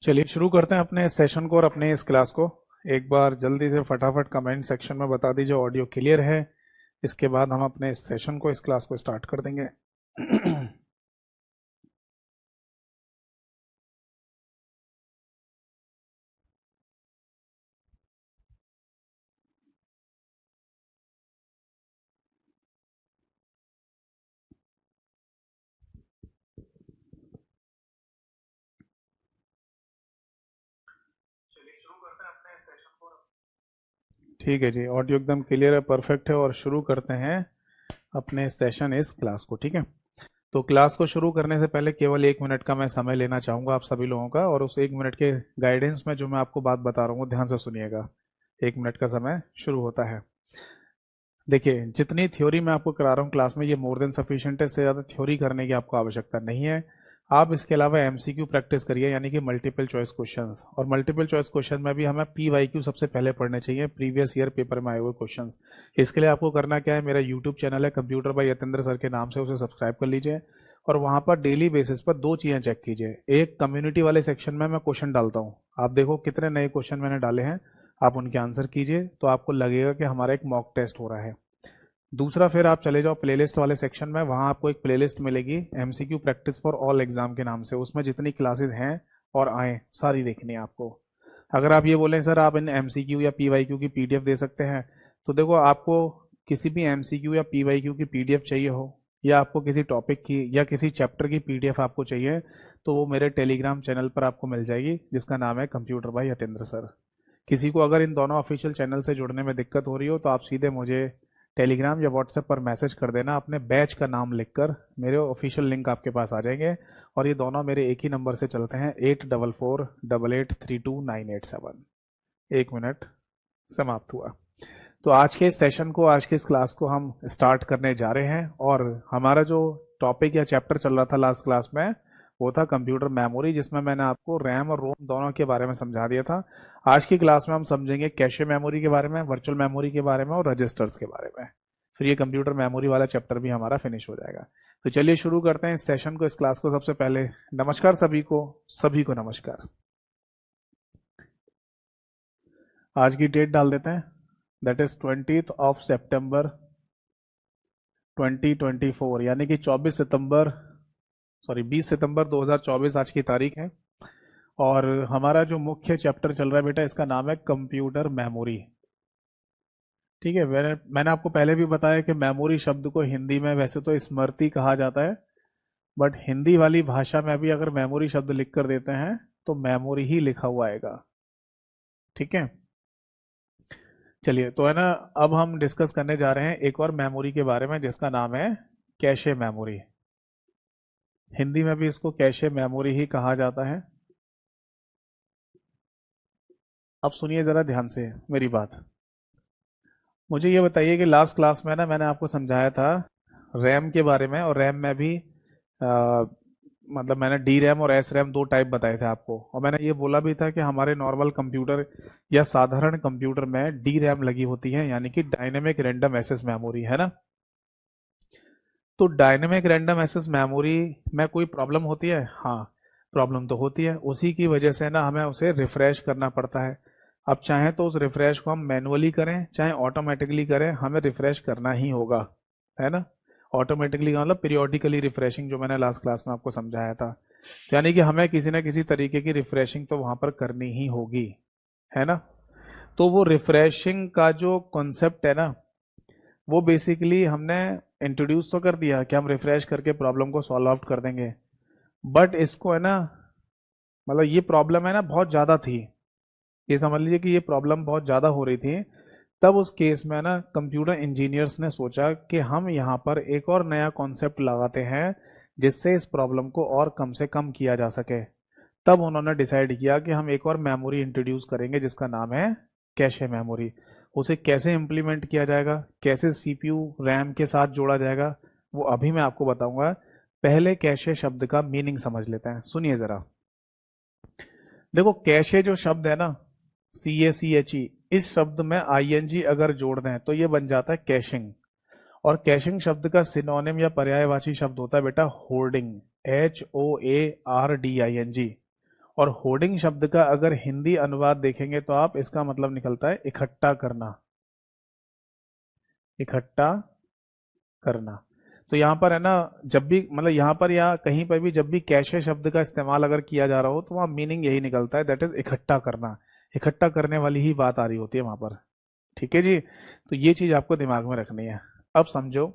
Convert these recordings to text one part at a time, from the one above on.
चलिए शुरू करते हैं अपने इस सेशन को और अपने इस क्लास को। एक बार जल्दी से फटाफट कमेंट सेक्शन में बता दीजिए ऑडियो क्लियर है। इसके बाद हम अपने इस सेशन को, इस क्लास को स्टार्ट कर देंगे। चलिए शुरू करते हैं अपने इस सेशन को। ठीक है जी, ऑडियो एकदम क्लियर है, परफेक्ट है। और शुरू करते हैं अपने सेशन, इस क्लास को। ठीक है, तो क्लास को शुरू करने से पहले केवल 1 मिनट का मैं समय लेना चाहूँगा आप सभी लोगों का, और उस 1 मिनट के गाइडेंस में जो मैं आपको बात बता रहा हूँ ध्यान से सुनिएगा। 1 मिनट का समय शुरू होता है। देखिए, जितनी थ्योरी मैं आपको करा रहा हूँ क्लास में, ये मोर देन सफिशिएंट है। इससे ज़्यादा थ्योरी करने की आपको आवश्यकता नहीं है। आप इसके अलावा एमसीक्यू प्रैक्टिस करिए, यानी कि मल्टीपल चॉइस क्वेश्चंस। और मल्टीपल चॉइस क्वेश्चन में भी हमें पीवाईक्यू सबसे पहले पढ़ने चाहिए, प्रीवियस ईयर पेपर में आए हुए क्वेश्चंस। इसके लिए आपको करना क्या है, मेरा यूट्यूब चैनल है कंप्यूटर बाय यतेंद्र सर के नाम से, उसे सब्सक्राइब कर लीजिए। और वहाँ पर डेली बेसिस पर 2 चीज़ें चेक कीजिए। एक, कम्युनिटी वाले सेक्शन में मैं क्वेश्चन डालता हूँ, आप देखो कितने नए क्वेश्चन मैंने डाले हैं, आप उनके आंसर कीजिए तो आपको लगेगा कि हमारा एक मॉक टेस्ट हो रहा है। दूसरा, फिर आप चले जाओ प्लेलिस्ट वाले सेक्शन में, वहाँ आपको एक प्लेलिस्ट मिलेगी MCQ practice for all exam के नाम से। उसमें जितनी क्लासेस हैं और आए सारी देखनी है आपको। अगर आप ये बोलें सर आप इन एमसीक्यू या पीवाईक्यू की पीडीएफ दे सकते हैं, तो देखो, आपको किसी भी एमसीक्यू या पीवाईक्यू की पीडीएफ चाहिए हो, या आपको किसी टॉपिक की या किसी चैप्टर की पीडीएफ आपको चाहिए, तो वो मेरे टेलीग्राम चैनल पर आपको मिल जाएगी, जिसका नाम है कंप्यूटर बाय यतेंद्र सर। किसी को अगर इन दोनों ऑफिशियल चैनल से जुड़ने में दिक्कत हो रही हो, तो आप सीधे मुझे टेलीग्राम या व्हाट्सएप पर मैसेज कर देना, अपने बैच का नाम लिखकर। मेरे ऑफिशियल लिंक आपके पास आ जाएंगे। और ये दोनों मेरे एक ही नंबर से चलते हैं, 8448832987। 1 मिनट समाप्त हुआ। तो आज के इस सेशन को, आज के इस क्लास को हम स्टार्ट करने जा रहे हैं। और हमारा जो टॉपिक या चैप्टर चल रहा था लास्ट क्लास में, वो था कंप्यूटर मेमोरी, जिसमें मैंने आपको रैम और रोम दोनों के बारे में समझा दिया था। आज की क्लास में हम समझेंगे कैशे मेमोरी के बारे में, वर्चुअल मेमोरी के बारे में और रजिस्टर्स के बारे में। फिर ये कंप्यूटर मेमोरी वाला चैप्टर भी हमारा फिनिश हो जाएगा। तो चलिए शुरू करते हैं इस सेशन को, इस क्लास को। सबसे पहले नमस्कार सभी को, सभी को नमस्कार। आज की डेट डाल देते हैं, दैट इज 20 सितंबर 2024, यानी कि 20 सितंबर 2024 आज की तारीख है। और हमारा जो मुख्य चैप्टर चल रहा है बेटा, इसका नाम है कंप्यूटर मेमोरी। ठीक है, मैंने आपको पहले भी बताया कि मेमोरी शब्द को हिंदी में वैसे तो स्मृति कहा जाता है, बट हिंदी वाली भाषा में भी अगर मेमोरी शब्द लिख कर देते हैं तो मेमोरी ही लिखा हुआ आएगा। ठीक है, चलिए, तो है ना, अब हम डिस्कस करने जा रहे हैं एक और मेमोरी के बारे में, जिसका नाम है कैशे मेमोरी। हिंदी में भी इसको कैशे मेमोरी ही कहा जाता है। अब सुनिए जरा ध्यान से मेरी बात। मुझे ये बताइए कि लास्ट क्लास में ना मैंने आपको समझाया था रैम के बारे में, और रैम में भी मतलब मैंने डी रैम और एस रैम 2 टाइप बताए थे आपको। और मैंने ये बोला भी था कि हमारे नॉर्मल कंप्यूटर या साधारण कंप्यूटर में डी रैम लगी होती है, यानी कि डायनेमिक रैंडम एक्सेस मेमोरी, है ना। तो डायनेमिक रैंडम एक्सेस मेमोरी में कोई प्रॉब्लम होती है? हाँ, प्रॉब्लम तो होती है। उसी की वजह से ना हमें उसे रिफ्रेश करना पड़ता है। अब चाहे तो उस रिफ्रेश को हम मैनुअली करें चाहे ऑटोमेटिकली करें, हमें रिफ्रेश करना ही होगा, है ना। ऑटोमेटिकली का मतलब पीरियोडिकली रिफ्रेशिंग, जो मैंने लास्ट क्लास में आपको समझाया था। तो यानी कि हमें किसी न किसी तरीके की रिफ्रेशिंग तो वहां पर करनी ही होगी, है ना। तो वो रिफ्रेशिंग का जो कॉन्सेप्ट है ना, वो बेसिकली हमने इंट्रोड्यूस तो कर दिया कि हम रिफ्रेश करके प्रॉब्लम को सॉल्व आउट कर देंगे। बट इसको है ना, मतलब ये प्रॉब्लम है ना बहुत ज़्यादा थी। ये समझ लीजिए कि ये प्रॉब्लम बहुत ज़्यादा हो रही थी। तब उस केस में ना कंप्यूटर इंजीनियर्स ने सोचा कि हम यहाँ पर एक और नया कॉन्सेप्ट लगाते हैं, जिससे इस प्रॉब्लम को और कम से कम किया जा सके। तब उन्होंने डिसाइड किया कि हम एक और मेमोरी इंट्रोड्यूस करेंगे, जिसका नाम है कैशे मेमोरी। उसे कैसे इम्प्लीमेंट किया जाएगा, कैसे सीपीयू रैम के साथ जोड़ा जाएगा, वो अभी मैं आपको बताऊंगा। पहले कैशे शब्द का मीनिंग समझ लेते हैं, सुनिए जरा। देखो, कैशे जो शब्द है ना, CACHE, इस शब्द में ING अगर जोड़ दें तो ये बन जाता है कैशिंग। और कैशिंग शब्द का सिनोनिम या पर्यायवाची शब्द होता है बेटा होर्डिंग, HOARDING। और होर्डिंग शब्द का अगर हिंदी अनुवाद देखेंगे तो आप इसका मतलब निकलता है इकट्ठा करना, इकट्ठा करना। तो यहाँ पर है ना, जब भी मतलब यहाँ पर या कहीं पर भी जब भी कैशे शब्द का इस्तेमाल अगर किया जा रहा हो तो वहाँ मीनिंग यही निकलता है, दैट इज इकट्ठा करना, इकट्ठा करने वाली ही बात आ रही होती है वहां पर। ठीक है जी, तो ये चीज आपको दिमाग में रखनी है। अब समझो,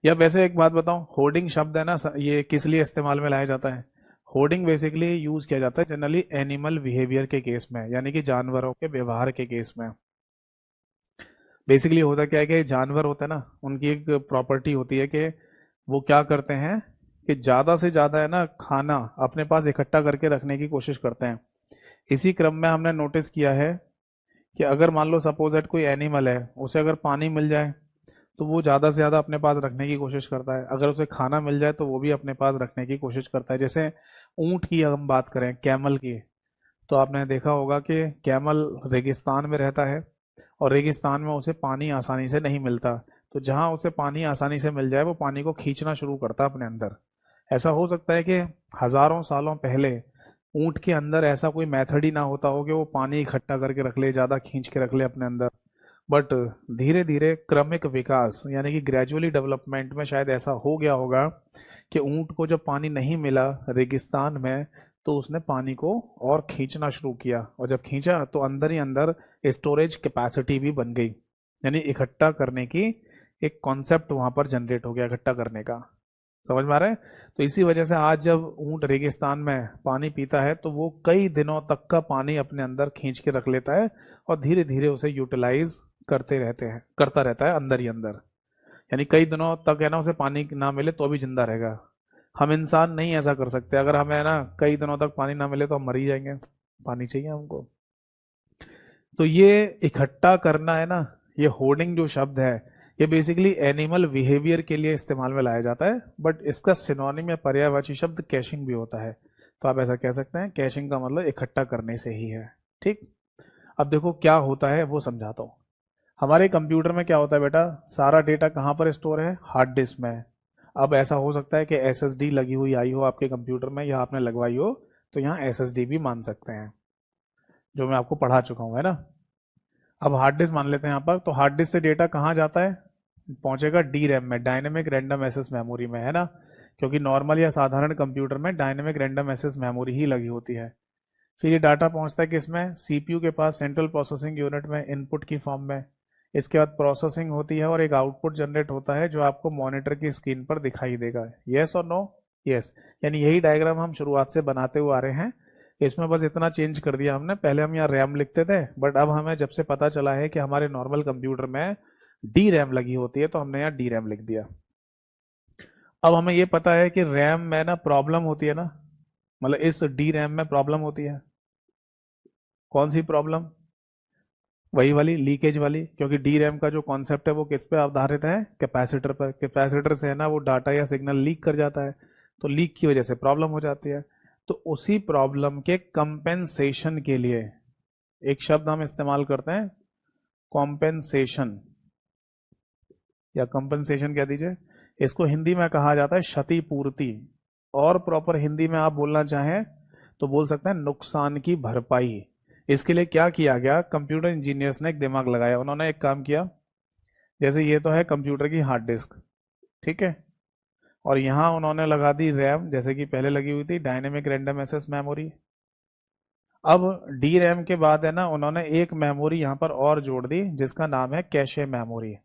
या वैसे एक बात बताऊं, होर्डिंग शब्द है ना, ये किस लिए इस्तेमाल में लाया जाता है? होर्डिंग बेसिकली यूज किया जाता है जनरली एनिमल बिहेवियर के केस में, यानी कि जानवरों के व्यवहार के केस में। बेसिकली होता क्या है कि जानवर होते हैं ना, उनकी एक प्रॉपर्टी होती है कि वो क्या करते हैं कि ज्यादा से ज्यादा है ना खाना अपने पास इकट्ठा करके रखने की कोशिश करते हैं। इसी क्रम में हमने नोटिस किया है कि अगर मान लो सपोज दैट कोई एनिमल है, उसे अगर पानी मिल जाए तो वो ज़्यादा से ज़्यादा अपने पास रखने की कोशिश करता है, अगर उसे खाना मिल जाए तो वो भी अपने पास रखने की कोशिश करता है। जैसे ऊंट की हम बात करें, कैमल की, तो आपने देखा होगा कि कैमल रेगिस्तान में रहता है और रेगिस्तान में उसे पानी आसानी से नहीं मिलता, तो जहाँ उसे पानी आसानी से मिल जाए वो पानी को खींचना शुरू करता है अपने अंदर। ऐसा हो सकता है कि हजारों सालों पहले ऊंट के अंदर ऐसा कोई मेथड ही ना होता हो कि वो पानी इकट्ठा करके रख ले, ज़्यादा खींच के रख ले अपने अंदर। बट धीरे धीरे क्रमिक विकास यानी कि ग्रेजुअली डेवलपमेंट में शायद ऐसा हो गया होगा कि ऊंट को जब पानी नहीं मिला रेगिस्तान में तो उसने पानी को और खींचना शुरू किया, और जब खींचा तो अंदर ही अंदर स्टोरेज कैपेसिटी भी बन गई, यानी इकट्ठा करने की एक कॉन्सेप्ट वहां पर जनरेट हो गया, इकट्ठा करने का। समझ में आ रहा है? तो इसी वजह से आज जब ऊंट रेगिस्तान में पानी पीता है तो वो कई दिनों तक का पानी अपने अंदर खींच के रख लेता है और धीरे धीरे उसे यूटिलाइज करता रहता है अंदर ही अंदर। यानी कई दिनों तक है ना उसे पानी ना मिले तो भी जिंदा रहेगा। हम इंसान नहीं ऐसा कर सकते, अगर हमें है ना कई दिनों तक पानी ना मिले तो हम मर ही जाएंगे, पानी चाहिए हमको। तो ये इकट्ठा करना है ना, ये होर्डिंग जो शब्द है, ये बेसिकली एनिमल बिहेवियर के लिए इस्तेमाल में लाया जाता है, बट इसका सिनोनिम या पर्यायवाची शब्द कैशिंग भी होता है। तो आप ऐसा कह सकते हैं, कैशिंग का मतलब इकट्ठा करने से ही है। ठीक, अब देखो क्या होता है वो समझाता हूँ। हमारे कंप्यूटर में क्या होता है बेटा, सारा डेटा कहाँ पर स्टोर है? हार्ड डिस्क में। अब ऐसा हो सकता है कि एसएसडी लगी हुई आई हो आपके कंप्यूटर में या आपने लगवाई हो, तो यहाँ एसएसडी भी मान सकते हैं, जो मैं आपको पढ़ा चुका हूँ, है ना। अब हार्ड डिस्क मान लेते हैं यहाँ पर, तो हार्ड डिस्क से डेटा कहाँ जाता है? पहुंचेगा डी रैम में, डायनेमिक रैंडम एक्सेस मेमोरी में, है ना। क्योंकि नॉर्मल या साधारण कंप्यूटर में डायनेमिक रैंडम एक्सेस मेमोरी ही लगी होती है। फिर ये डाटा पहुंचता है किसमें? सीपीयू के पास, सेंट्रल प्रोसेसिंग यूनिट में, इनपुट की फॉर्म में। इसके बाद प्रोसेसिंग होती है और एक आउटपुट जनरेट होता है जो आपको मॉनिटर की स्क्रीन पर दिखाई देगा। यस और नो? यस। यानी यही डायग्राम हम शुरुआत से बनाते हुए आ रहे हैं, इसमें बस इतना चेंज कर दिया हमने, पहले हम यहाँ रैम लिखते थे, बट अब हमें जब से पता चला है कि हमारे नॉर्मल कंप्यूटर में डी रैम लगी होती है तो हमने यहाँ डी रैम लिख दिया। अब हमें ये पता है कि रैम में ना प्रॉब्लम होती है ना, मतलब इस डी रैम में प्रॉब्लम होती है। कौन सी प्रॉब्लम? वही वाली लीकेज वाली, क्योंकि डी रैम का जो कॉन्सेप्ट है वो किस पे आधारित है? कैपेसिटर पर। कैपेसिटर से है ना वो डाटा या सिग्नल लीक कर जाता है, तो लीक की वजह से प्रॉब्लम हो जाती है। तो उसी प्रॉब्लम के कंपेंसेशन के लिए एक शब्द हम इस्तेमाल करते हैं, कॉम्पेंसेशन, या कंपनसेशन कह दीजिए। इसको हिंदी में कहा जाता है क्षतिपूर्ति, और प्रॉपर हिंदी में आप बोलना चाहें तो बोल सकते हैं नुकसान की भरपाई। इसके लिए क्या किया गया, कंप्यूटर इंजीनियर्स ने एक दिमाग लगाया, उन्होंने एक काम किया। जैसे ये तो है कंप्यूटर की हार्ड डिस्क, ठीक है, और यहाँ उन्होंने लगा दी रैम, जैसे कि पहले लगी हुई थी डायनेमिक रैंडम एक्सेस मेमोरी। अब डी रैम के बाद है ना उन्होंने एक मेमोरी यहाँ पर और जोड़ दी जिसका नाम है कैशे मेमोरी,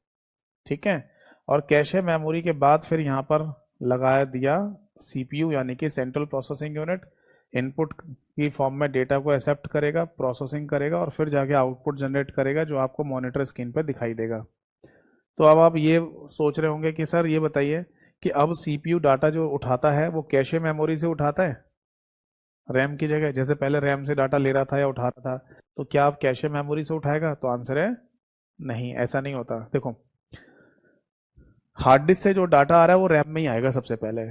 ठीक है। और कैशे मेमोरी के बाद फिर यहाँ पर लगा दिया सीपीयू, यानी कि सेंट्रल प्रोसेसिंग यूनिट। इनपुट की फॉर्म में डेटा को एक्सेप्ट करेगा, प्रोसेसिंग करेगा और फिर जाके आउटपुट जनरेट करेगा जो आपको मॉनिटर स्क्रीन पर दिखाई देगा। तो अब आप ये सोच रहे होंगे कि सर ये बताइए कि अब सीपीयू डाटा जो उठाता है वो कैशे मेमोरी से उठाता है रैम की जगह, जैसे पहले रैम से डाटा ले रहा था या उठा रहा था, तो क्या अब कैशे मेमोरी से उठाएगा? तो आंसर है नहीं, ऐसा नहीं होता। देखो, हार्ड डिस्क से जो डाटा आ रहा है वो रैम में ही आएगा सबसे पहले।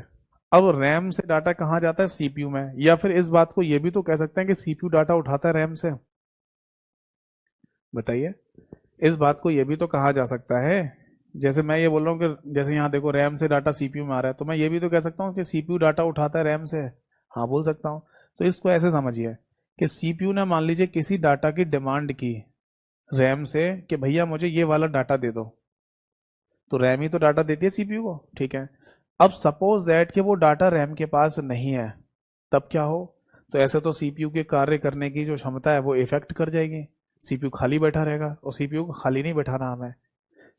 अब रैम से डाटा कहाँ जाता है? सीपीयू में। या फिर इस बात को ये भी तो कह सकते हैं कि सीपीयू डाटा उठाता है रैम से, बताइए। इस बात को ये भी तो कहा जा सकता है, जैसे मैं ये बोल रहा हूँ कि जैसे यहाँ देखो रैम से डाटा सीपीयू में आ रहा है, तो मैं ये भी तो कह सकता हूँ कि सीपीयू डाटा उठाता है रैम से। हाँ बोल सकता हूँ। तो इसको ऐसे समझिए कि सीपीयू ने मान लीजिए किसी डाटा की डिमांड की रैम से कि भैया मुझे ये वाला डाटा दे दो, तो रैम ही तो डाटा देती है सीपीयू को, ठीक है। अब सपोज दैट कि वो डाटा रैम के पास नहीं है, तब क्या हो? तो ऐसे तो सीपीयू के कार्य करने की जो क्षमता है वो इफेक्ट कर जाएगी, सीपीयू खाली बैठा रहेगा, और सीपीयू को खाली नहीं बैठाना हमें।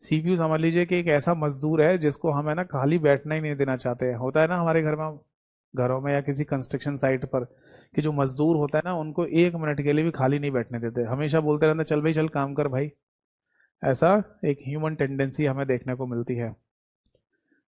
सीपीयू समझ लीजिए कि एक ऐसा मजदूर है जिसको हम है ना खाली बैठना ही नहीं देना चाहते हैं। होता है ना हमारे घर में, घरों में या किसी कंस्ट्रक्शन साइट पर, कि जो मजदूर होता है ना उनको 1 मिनट के लिए भी खाली नहीं बैठने देते, हमेशा बोलते रहते चल भाई चल काम कर भाई। ऐसा एक ह्यूमन टेंडेंसी हमें देखने को मिलती है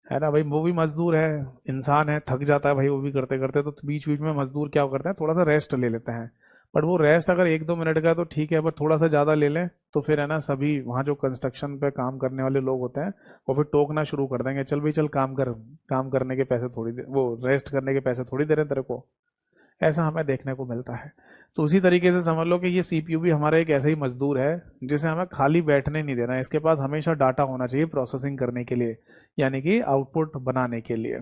ना भाई। वो भी मजदूर है, इंसान है, थक जाता है भाई वो भी करते करते, तो बीच बीच में मजदूर क्या करते हैं, थोड़ा सा रेस्ट ले लेते हैं। बट वो रेस्ट अगर 1-2 मिनट का है तो ठीक है, पर थोड़ा सा ज़्यादा ले लें तो फिर है ना सभी वहाँ जो कंस्ट्रक्शन पे काम करने वाले लोग होते हैं वो फिर टोकना शुरू कर देंगे, चल भाई चल काम कर, काम करने के पैसे थोड़ी दे, वो रेस्ट करने के पैसे थोड़ी दे रहे हैं तेरे को। ऐसा हमें देखने को मिलता है। तो उसी तरीके से समझ लो कि ये सीपीयू भी हमारा एक ऐसा ही मजदूर है जिसे हमें खाली बैठने नहीं देना है, इसके पास हमेशा डाटा होना चाहिए प्रोसेसिंग करने के लिए, यानी कि आउटपुट बनाने के लिए।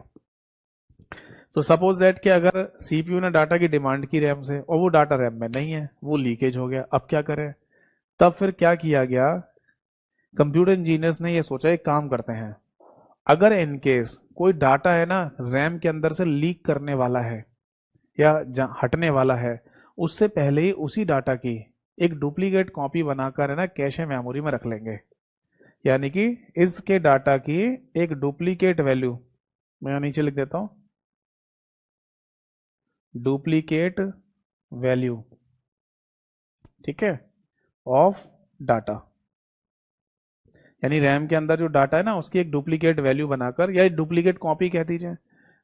तो सपोज दैट कि अगर सीपीयू ने डाटा की डिमांड की रैम से और वो डाटा रैम में नहीं है, वो लीकेज हो गया, अब क्या करें? तब फिर क्या किया गया, कंप्यूटर इंजीनियर्स ने ये सोचा एक काम करते हैं, अगर इनकेस कोई डाटा है ना रैम के अंदर से लीक करने वाला है या हटने वाला है, उससे पहले ही उसी डाटा की एक डुप्लीकेट कॉपी बनाकर है ना कैशे मेमोरी में रख लेंगे। यानी कि इसके डाटा की एक डुप्लीकेट वैल्यू, मैं यहाँ नीचे लिख देता हूं, डुप्लीकेट वैल्यू, ठीक है, ऑफ डाटा। यानी रैम के अंदर जो डाटा है ना उसकी एक डुप्लीकेट वैल्यू बनाकर, या डुप्लीकेट कॉपी कह दीजिए,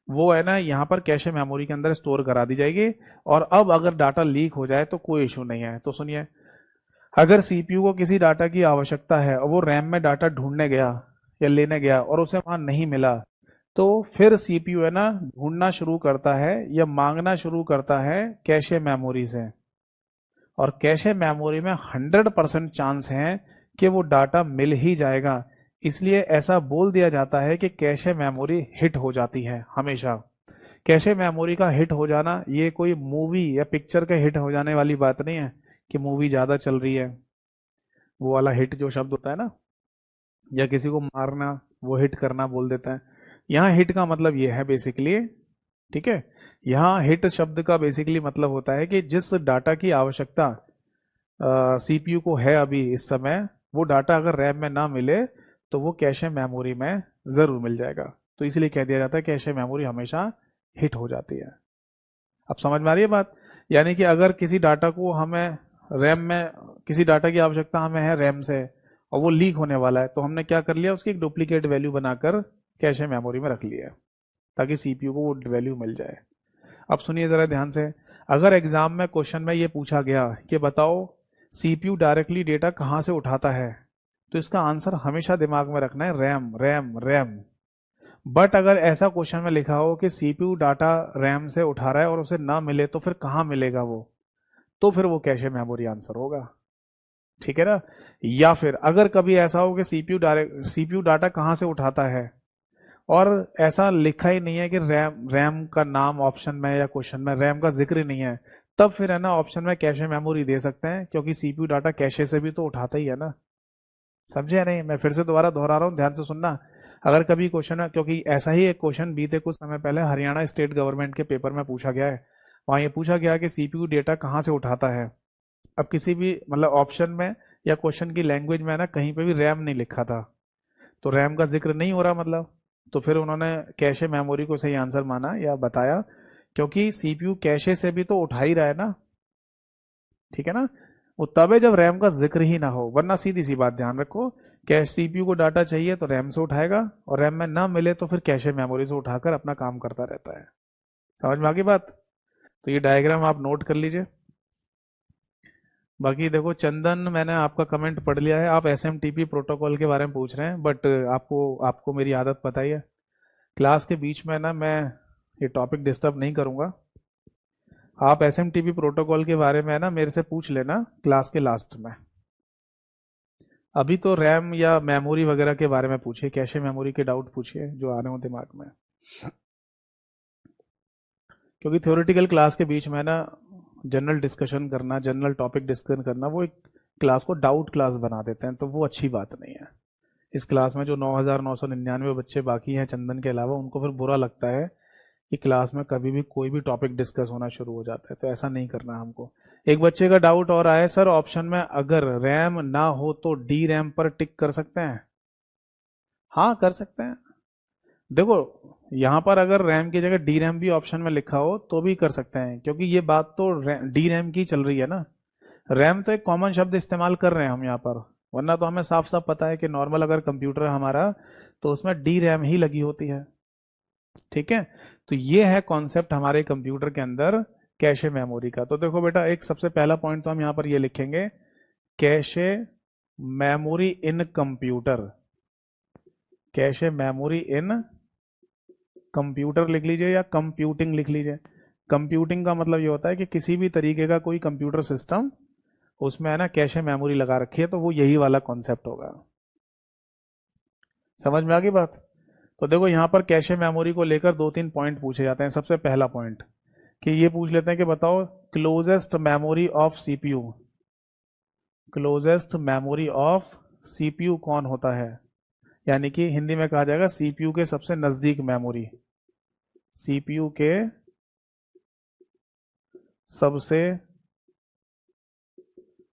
वो है ना यहाँ पर कैशे मेमोरी के अंदर स्टोर करा दी जाएगी। और अब अगर डाटा लीक हो जाए तो कोई इशू नहीं है। तो सुनिए, अगर सीपीयू को किसी डाटा की आवश्यकता है और वो रैम में डाटा ढूंढने गया या लेने गया और उसे वहां नहीं मिला, तो फिर सीपीयू है ना ढूंढना शुरू करता है या मांगना शुरू करता है कैशे मेमोरी से। और कैशे मेमोरी में 100% चांस है कि वो डाटा मिल ही जाएगा। इसलिए ऐसा बोल दिया जाता है कि कैशे मेमोरी हिट हो जाती है हमेशा। कैशे मेमोरी का हिट हो जाना ये कोई मूवी या पिक्चर के हिट हो जाने वाली बात नहीं है कि मूवी ज्यादा चल रही है, वो वाला हिट जो शब्द होता है ना, या किसी को मारना, वो हिट करना बोल देता है। यहाँ हिट का मतलब ये है बेसिकली, ठीक है, यहाँ हिट शब्द का बेसिकली मतलब होता है कि जिस डाटा की आवश्यकता सीपीयू को है अभी इस समय, वो डाटा अगर रैम में ना मिले तो वो कैशे मेमोरी में जरूर मिल जाएगा। तो इसलिए कह दिया जाता है कैशे मेमोरी हमेशा हिट हो जाती है। अब समझ में आ रही है बात? यानी कि अगर किसी डाटा को हमें रैम में, किसी डाटा की आवश्यकता हमें है रैम से और वो लीक होने वाला है, तो हमने क्या कर लिया, उसकी एक डुप्लीकेट वैल्यू बनाकर कैशे मेमोरी में रख लिया है ताकि सीपीयू को वो वैल्यू मिल जाए। अब सुनिए जरा ध्यान से, अगर एग्जाम में क्वेश्चन में ये पूछा गया कि बताओ सीपीयू डायरेक्टली डेटा कहाँ से उठाता है, तो इसका आंसर हमेशा दिमाग में रखना है रैम रैम रैम। बट अगर ऐसा क्वेश्चन में लिखा हो कि सीपीयू डाटा रैम से उठा रहा है और उसे ना मिले तो फिर कहाँ मिलेगा वो, तो फिर वो कैशे मेमोरी आंसर होगा, ठीक है ना। या फिर अगर कभी ऐसा हो कि सीपीयू डाटा कहाँ से उठाता है और ऐसा लिखा ही नहीं है कि रैम रैम का नाम ऑप्शन में या क्वेश्चन में रैम का जिक्र ही नहीं है, तब फिर है ना ऑप्शन में कैशे मेमोरी दे सकते हैं, क्योंकि सीपीयू डाटा कैशे से भी तो उठाता ही है ना। समझे या नहीं? मैं फिर से दोबारा दोहरा रहा हूँ, ध्यान से सुनना। अगर कभी क्वेश्चन है, क्योंकि ऐसा ही एक क्वेश्चन बीते कुछ समय पहले हरियाणा स्टेट गवर्नमेंट के पेपर में पूछा गया है, वहां ये पूछा गया कि सीपीयू डेटा कहाँ से उठाता है। अब किसी भी मतलब ऑप्शन में या क्वेश्चन की लैंग्वेज में ना कहीं पे भी रैम नहीं लिखा था, तो रैम का जिक्र नहीं हो रहा मतलब, तो फिर उन्होंने कैशे मेमोरी को सही आंसर माना या बताया, क्योंकि सीपीयू कैशे से भी तो उठा ही रहा है ना, ठीक है ना। वो तब है जब रैम का जिक्र ही ना हो, वरना सीधी सी बात ध्यान रखो, कैश सीपीयू को डाटा चाहिए तो रैम से उठाएगा, और रैम में ना मिले तो फिर कैशे मेमोरी से उठाकर अपना काम करता रहता है। समझ में आ गई बात? तो ये डायग्राम आप नोट कर लीजिए। बाकी देखो चंदन, मैंने आपका कमेंट पढ़ लिया है, आप एसएमटीपी प्रोटोकॉल के बारे में पूछ रहे हैं, बट आपको आपको मेरी आदत पता ही है, क्लास के बीच में ना मैं ये टॉपिक डिस्टर्ब नहीं करूंगा। आप एसएमटीपी प्रोटोकॉल के बारे में ना मेरे से पूछ लेना क्लास के लास्ट में। अभी तो रैम या मेमोरी वगैरह के बारे में पूछिए, कैशे मेमोरी के डाउट पूछिए जो आ रहे हो दिमाग में, क्योंकि थ्योरेटिकल क्लास के बीच में ना जनरल डिस्कशन करना, जनरल टॉपिक डिस्कशन करना, वो एक क्लास को डाउट क्लास बना देते हैं, तो वो अच्छी बात नहीं है। इस क्लास में जो 9,999 बच्चे बाकी हैं चंदन के अलावा, उनको फिर बुरा लगता है कि क्लास में कभी भी कोई भी टॉपिक डिस्कस होना शुरू हो जाता है, तो ऐसा नहीं करना हमको। एक बच्चे का डाउट और आया, सर ऑप्शन में अगर रैम ना हो तो डी रैम पर टिक कर सकते हैं? हाँ कर सकते हैं। देखो यहाँ पर अगर रैम की जगह डी रैम भी ऑप्शन में लिखा हो तो भी कर सकते हैं, क्योंकि ये बात तो डी रैम की चल रही है ना। रैम तो एक कॉमन शब्द इस्तेमाल कर रहे हैं हम यहाँ पर, वरना तो हमें साफ साफ पता है कि नॉर्मल अगर कंप्यूटर है हमारा तो उसमें डी रैम ही लगी होती है। ठीक है, तो ये है कॉन्सेप्ट हमारे कंप्यूटर के अंदर कैशे मेमोरी का। तो देखो बेटा, एक सबसे पहला पॉइंट तो हम यहाँ पर ये लिखेंगे, cache memory in computer. Cache memory in computer लिख लीजिए या कंप्यूटिंग लिख लीजिए। कंप्यूटिंग का मतलब ये होता है कि किसी भी तरीके का कोई कंप्यूटर सिस्टम, उसमें है ना कैशे मेमोरी लगा रखी है, तो वो यही वाला कॉन्सेप्ट होगा। समझ में आ गई बात? तो देखो यहाँ पर कैशे मेमोरी को लेकर 2-3 पॉइंट पूछे जाते हैं। सबसे पहला पॉइंट कि ये पूछ लेते हैं कि बताओ closest memory of CPU, closest memory of CPU कौन होता है? यानी कि हिंदी में कहा जाएगा सीपीयू के सबसे नजदीक मेमोरी, सीपीयू के सबसे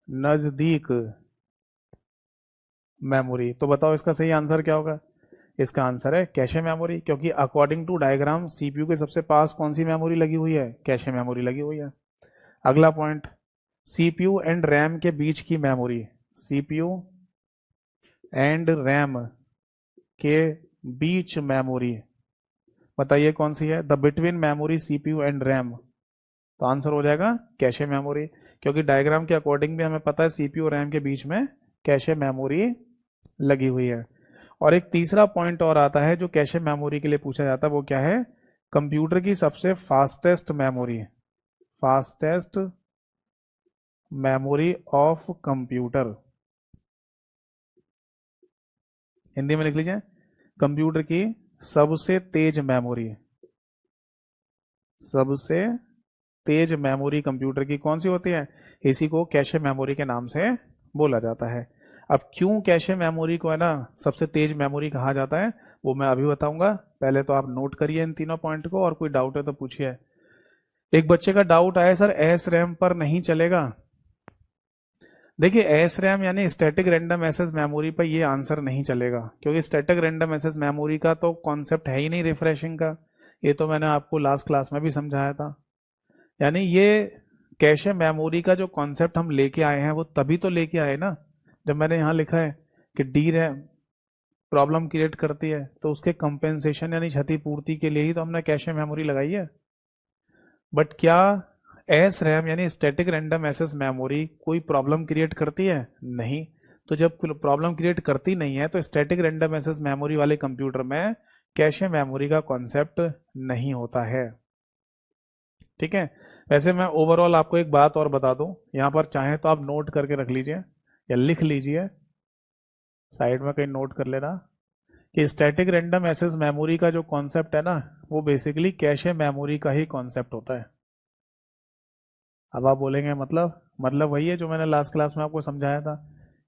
नजदीक मेमोरी। तो बताओ इसका सही आंसर क्या होगा? इसका आंसर है कैशे मेमोरी, क्योंकि अकॉर्डिंग टू डायग्राम सीपीयू के सबसे पास कौन सी मेमोरी लगी हुई है? कैशे मेमोरी लगी हुई है। अगला पॉइंट, सीपीयू एंड रैम के बीच की मेमोरी, सीपीयू एंड रैम के बीच मेमोरी, बताइए कौन सी है? The between memory CPU and RAM. तो आंसर हो जाएगा कैशे मेमोरी, क्योंकि डायग्राम के अकॉर्डिंग भी हमें पता है सीपीयू और रैम के बीच में कैशे मेमोरी लगी हुई है। और एक तीसरा पॉइंट और आता है जो कैशे मेमोरी के लिए पूछा जाता है, वो क्या है? कंप्यूटर की सबसे fastest memory, fastest memory of computer. Hindi में लिख लीजिए, कंप्यूटर की सबसे तेज मेमोरी, सबसे तेज मेमोरी कंप्यूटर की कौन सी होती है? इसी को कैशे मेमोरी के नाम से बोला जाता है। अब क्यों कैशे मेमोरी को है ना सबसे तेज मेमोरी कहा जाता है, वो मैं अभी बताऊंगा। पहले तो आप नोट करिए इन तीनों पॉइंट को, और कोई डाउट है तो पूछिए। एक बच्चे का डाउट आया, सर एस रैम पर नहीं चलेगा? देखिए एस रैम यानी स्टैटिक रैंडम एक्सेस मेमोरी पर ये आंसर नहीं चलेगा, क्योंकि स्टैटिक रैंडम एक्सेस मेमोरी का तो कॉन्सेप्ट है ही नहीं रिफ्रेशिंग का। ये तो मैंने आपको लास्ट क्लास में भी समझाया था। यानी ये कैशे मेमोरी का जो कॉन्सेप्ट हम लेके आए हैं वो तभी तो लेके आए ना, जब मैंने यहाँ लिखा है कि डी रैम प्रॉब्लम क्रिएट करती है, तो उसके कंपेंसेशन यानी क्षतिपूर्ति के लिए ही तो हमने कैशे मेमोरी लगाई है। बट क्या एस रैम यानी स्टैटिक रैंडम एक्सेस मेमोरी कोई प्रॉब्लम क्रिएट करती है? नहीं। तो जब प्रॉब्लम क्रिएट करती नहीं है तो स्टैटिक रैंडम एक्सेस मेमोरी वाले कंप्यूटर में कैशे मेमोरी का कॉन्सेप्ट नहीं होता है। ठीक है, वैसे मैं ओवरऑल आपको एक बात और बता दूं, यहाँ पर चाहे तो आप नोट करके रख लीजिए या लिख लीजिए, साइड में कहीं नोट कर लेना, कि स्टैटिक रैंडम एक्सेस मेमोरी का जो कॉन्सेप्ट है ना, वो बेसिकली कैशे मेमोरी का ही कॉन्सेप्ट होता है। अब आप बोलेंगे मतलब वही है जो मैंने लास्ट क्लास में आपको समझाया था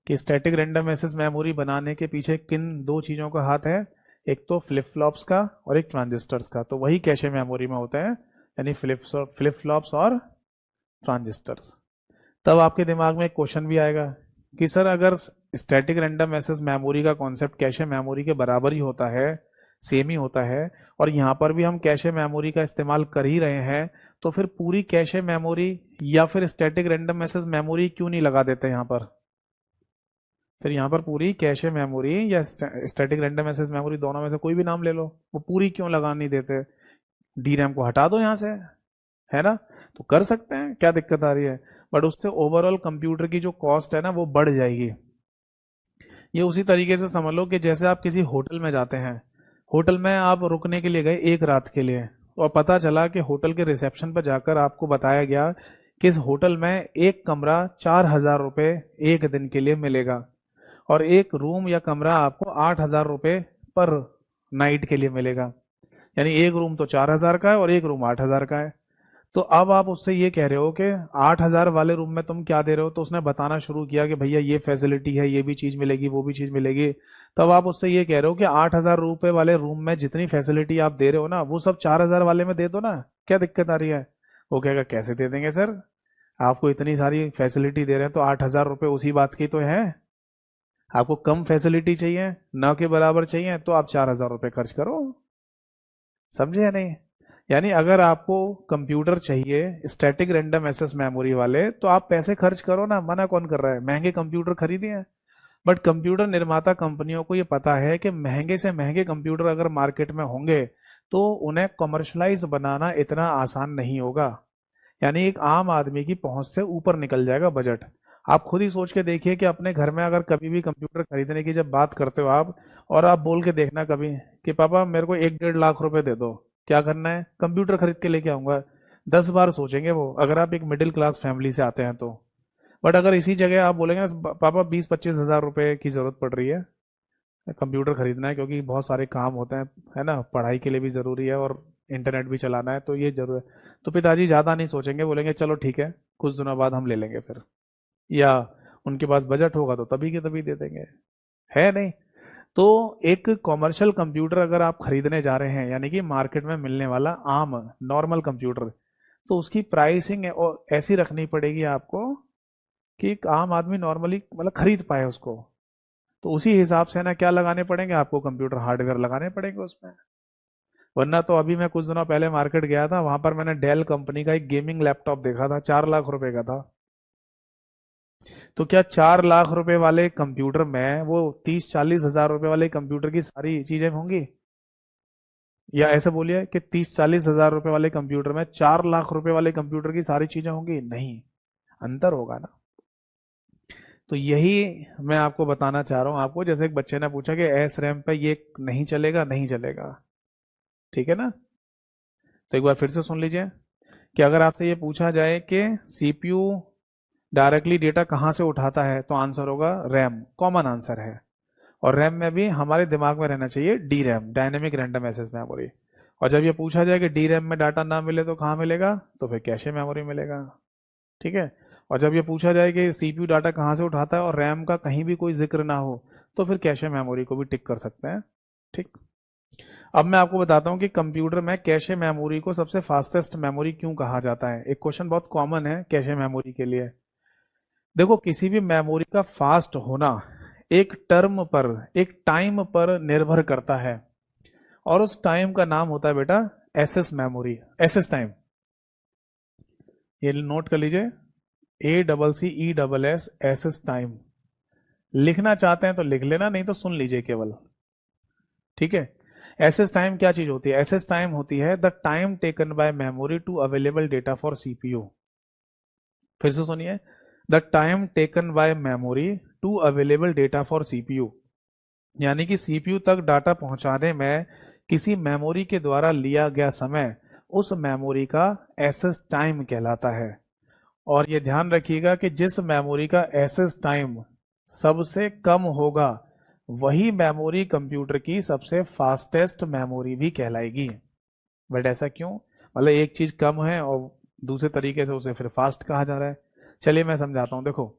कि स्टैटिक रैंडम एक्सेस मेमोरी बनाने के पीछे किन दो चीज़ों का हाथ है, एक तो फ्लिप फ्लॉप्स का और एक ट्रांजिस्टर्स का। तो वही कैशे मेमोरी में होता है, यानी फ्लिप फ्लॉप्स और ट्रांजिस्टर्स। तब आपके दिमाग में एक क्वेश्चन भी आएगा कि सर अगर स्टैटिक रैंडम एक्सेस मेमोरी का कॉन्सेप्ट कैशे मेमोरी के बराबर ही होता है, सेम ही होता है, और यहाँ पर भी हम कैशे मेमोरी का इस्तेमाल कर ही रहे हैं, तो फिर पूरी कैशे मेमोरी या फिर स्टैटिक रैंडम एक्सेस मेमोरी क्यों नहीं लगा देते यहाँ पर? फिर यहाँ पर पूरी कैशे मेमोरी या स्टैटिक रैंडम एक्सेस मेमोरी, दोनों में से कोई भी नाम ले लो, वो पूरी क्यों लगा नहीं देते? डी रैम को हटा दो यहाँ से, है ना? तो कर सकते हैं, क्या दिक्कत आ रही है? बट उससे ओवरऑल कंप्यूटर की जो कॉस्ट है ना वो बढ़ जाएगी। ये उसी तरीके से समझ लो कि जैसे आप किसी होटल में जाते हैं, होटल में आप रुकने के लिए गए एक रात के लिए, और पता चला कि होटल के रिसेप्शन पर जाकर आपको बताया गया कि इस होटल में एक कमरा 4,000 रुपये एक दिन के लिए मिलेगा, और एक रूम या कमरा आपको 8,000 रुपये पर नाइट के लिए मिलेगा। यानी एक रूम तो 4,000 का है और एक रूम 8,000 का है। तो अब आप उससे ये कह रहे हो कि 8,000 वाले रूम में तुम क्या दे रहे हो, तो उसने बताना शुरू किया कि भैया ये फैसिलिटी है, ये भी चीज मिलेगी, वो भी चीज मिलेगी। तब आप उससे ये कह रहे हो कि 8,000 रुपए वाले रूम में जितनी फैसिलिटी आप दे रहे हो ना, वो सब 4,000 वाले में दे दो ना, क्या दिक्कत आ रही है? वो कहेगा कैसे दे देंगे सर, आपको इतनी सारी फैसिलिटी दे रहे हैं तो 8,000 रुपये उसी बात की तो है। आपको कम फैसिलिटी चाहिए, न के बराबर चाहिए, तो आप 4,000 रुपये खर्च करो। समझे या नहीं? यानी अगर आपको कंप्यूटर चाहिए स्टैटिक रैंडम एक्सेस मेमोरी वाले, तो आप पैसे खर्च करो ना, मना कौन कर रहा है? महंगे कंप्यूटर खरीदिए। बट कंप्यूटर निर्माता कंपनियों को ये पता है कि महंगे से महंगे कंप्यूटर अगर मार्केट में होंगे तो उन्हें कमर्शलाइज बनाना इतना आसान नहीं होगा। यानी एक आम आदमी की पहुंच से ऊपर निकल जाएगा बजट। आप खुद ही सोच के देखिए कि अपने घर में अगर कभी भी कंप्यूटर खरीदने की जब बात करते हो आप, और आप बोल के देखना कभी कि पापा मेरे को 1-1.5 लाख रुपए दे दो, क्या करना है? कंप्यूटर खरीद के लेके आऊंगा। 10 बार सोचेंगे वो, अगर आप एक मिडिल क्लास फैमिली से आते हैं तो। बट अगर इसी जगह आप बोलेंगे ना पापा 20-25 हज़ार रुपए की जरूरत पड़ रही है, कंप्यूटर खरीदना है क्योंकि बहुत सारे काम होते हैं, है ना, पढ़ाई के लिए भी ज़रूरी है और इंटरनेट भी चलाना है, तो ये जरूर है। तो पिताजी ज़्यादा नहीं सोचेंगे, बोलेंगे चलो ठीक है, कुछ दिनों बाद हम ले लेंगे फिर। या उनके पास बजट होगा तो तभी के तभी दे देंगे, है नहीं? तो एक कॉमर्शियल कंप्यूटर अगर आप खरीदने जा रहे हैं, यानी कि मार्केट में मिलने वाला आम नॉर्मल कंप्यूटर, तो उसकी प्राइसिंग ऐसी रखनी पड़ेगी आपको कि एक आम आदमी नॉर्मली मतलब खरीद पाए उसको। तो उसी हिसाब से ना क्या लगाने पड़ेंगे आपको? कंप्यूटर हार्डवेयर लगाने पड़ेंगे उसमें। वरना तो अभी मैं कुछ दिनों पहले मार्केट गया था, वहां पर मैंने डेल कंपनी का एक गेमिंग लैपटॉप देखा था, 4 लाख रुपए का था। तो क्या 4 लाख रुपए वाले कंप्यूटर में वो 30-40 हज़ार रुपए वाले कंप्यूटर की सारी चीजें होंगी? या ऐसे बोलिए कि 30-40 हज़ार रुपए वाले कंप्यूटर में 4 लाख रुपए वाले कंप्यूटर की सारी चीजें होंगी? नहीं, अंतर होगा ना। तो यही मैं आपको बताना चाह रहा हूं आपको, जैसे एक बच्चे ने पूछा कि एस रैम पे ये नहीं चलेगा, नहीं चलेगा, ठीक है ना? तो एक बार फिर से सुन लीजिए कि अगर आपसे ये पूछा जाए कि सीपीयू डायरेक्टली डेटा कहाँ से उठाता है, तो आंसर होगा रैम, कॉमन आंसर है। और रैम में भी हमारे दिमाग में रहना चाहिए DRAM, dynamic random access memory. और जब ये पूछा जाए कि डी रैम में डाटा ना मिले तो कहाँ मिलेगा, तो फिर कैशे मेमोरी मिलेगा, ठीक है? और जब ये पूछा जाए कि सीपीयू डाटा कहाँ से उठाता है और रैम का कहीं भी कोई जिक्र ना हो, तो फिर कैशे मेमोरी को भी टिक कर सकते हैं, ठीक। अब मैं आपको बताता हूँ कि कंप्यूटर में कैशे मेमोरी को सबसे फास्टेस्ट मेमोरी क्यों कहा जाता है। एक क्वेश्चन बहुत कॉमन है कैशे मेमोरी के लिए। देखो, किसी भी मेमोरी का फास्ट होना एक टर्म पर, एक टाइम पर निर्भर करता है, और उस टाइम का नाम होता है बेटा एसएस मेमोरी, एसएस टाइम। ये नोट कर लीजिए, ACCESS, एसएस टाइम। लिखना चाहते हैं तो लिख लेना, नहीं तो सुन लीजिए केवल, ठीक है? एसएस टाइम क्या चीज होती है? एसएस टाइम होती है the time taken by memory to available data for CPU. फिर से सुनिए, the time taken by memory to available data for CPU. यानी कि सीपीयू तक डाटा पहुंचाने में किसी मेमोरी के द्वारा लिया गया समय, उस मेमोरी का एसएस टाइम कहलाता है। और ये ध्यान रखिएगा कि जिस मेमोरी का एसएस टाइम सबसे कम होगा, वही मेमोरी कंप्यूटर की सबसे फास्टेस्ट मेमोरी भी कहलाएगी। बट ऐसा क्यों? मतलब एक चीज कम है और दूसरे तरीके से उसे फिर फास्ट कहा जा रहा है। चलिए मैं समझाता हूं, देखो।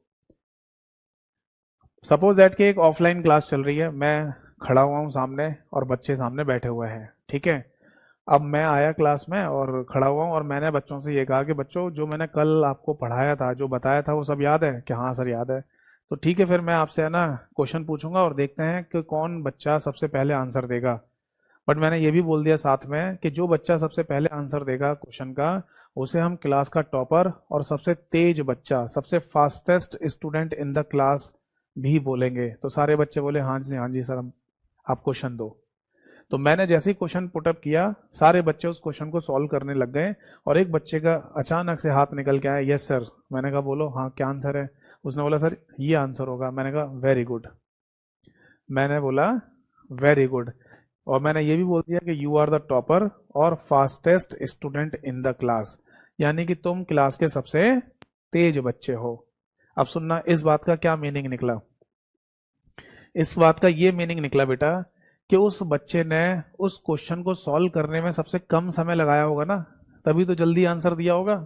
सपोज दैट कि एक ऑफलाइन क्लास चल रही है, मैं खड़ा हुआ हूँ सामने और बच्चे सामने बैठे हुए हैं, ठीक है? अब मैं आया क्लास में और खड़ा हुआ हूँ और मैंने बच्चों से ये कहा कि बच्चों, जो मैंने कल आपको पढ़ाया था, जो बताया था, वो सब याद है? कि हाँ सर याद है। तो ठीक है, फिर मैं आपसे है ना क्वेश्चन पूछूंगा और देखते हैं कि कौन बच्चा सबसे पहले आंसर देगा। बट मैंने ये भी बोल दिया साथ में कि जो बच्चा सबसे पहले आंसर देगा क्वेश्चन का, उसे हम क्लास का टॉपर और सबसे तेज बच्चा, सबसे fastest student in the class भी बोलेंगे। तो सारे बच्चे बोले हाँ जी सर, हम आप क्वेश्चन दो। तो मैंने जैसे ही क्वेश्चन पुटअप किया, सारे बच्चे उस क्वेश्चन को सॉल्व करने लग गए, और एक बच्चे का अचानक से हाथ निकल के आया, यस सर। मैंने कहा बोलो हाँ क्या आंसर है? उसने बोला सर ये आंसर होगा। मैंने कहा वेरी गुड। मैंने बोला वेरी गुड। और मैंने ये भी बोल दिया कि यू आर द टॉपर और fastest student in the class, यानी कि तुम क्लास के सबसे तेज बच्चे हो। अब सुनना, इस बात का क्या मीनिंग निकला? इस बात का ये मीनिंग निकला बेटा कि उस बच्चे ने उस क्वेश्चन को सॉल्व करने में सबसे कम समय लगाया होगा ना, तभी तो जल्दी आंसर दिया होगा।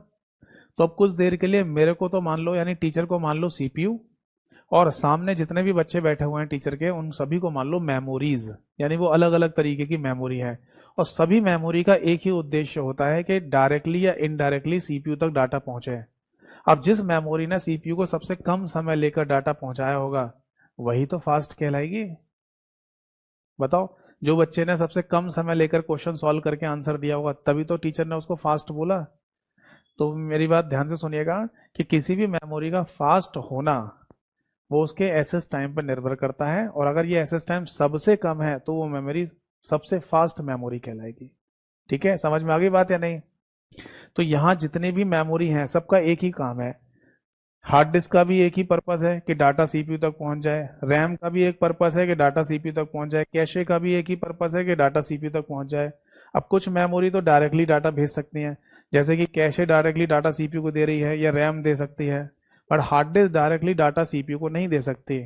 तो अब कुछ देर के लिए मेरे को तो मान लो, यानी टीचर को मान लो सीपीयू, और सामने जितने भी बच्चे बैठे हुए हैं टीचर के, उन सभी को मान लो मेमोरीज, यानी वो अलग अलग तरीके की मेमोरी है। और सभी मेमोरी का एक ही उद्देश्य होता है कि डायरेक्टली या इनडायरेक्टली सीपीयू तक डाटा पहुंचे। अब जिस मेमोरी ने सीपीयू को सबसे कम समय लेकर डाटा पहुंचाया होगा, वही तो फास्ट कहलाएगी। बताओ, जो बच्चे ने सबसे कम समय लेकर क्वेश्चन सॉल्व करके आंसर दिया होगा, तभी तो टीचर ने उसको फास्ट बोला। तो मेरी बात ध्यान से सुनिएगा कि किसी भी मेमोरी का फास्ट होना वो उसके एसएस टाइम पर निर्भर करता है, और अगर ये एसएस टाइम सबसे कम है तो वो मेमोरी सबसे फास्ट मेमोरी कहलाएगी। ठीक है, समझ में आ गई बात या नहीं? तो यहाँ जितने भी मेमोरी हैं सबका एक ही काम है। हार्ड डिस्क का भी एक ही पर्पस है कि डाटा सीपीयू तक पहुंच जाए, रैम का भी एक पर्पस है कि डाटा सीपीयू तक पहुंच जाए, कैशे का भी एक ही पर्पस है कि डाटा सीपीयू तक पहुंच जाए। अब कुछ मेमोरी तो डायरेक्टली डाटा भेज सकती हैं, जैसे कि कैशे डायरेक्टली डाटा सीपीयू को दे रही है या रैम दे सकती है, पर hard disk directly data CPU को नहीं दे सकती।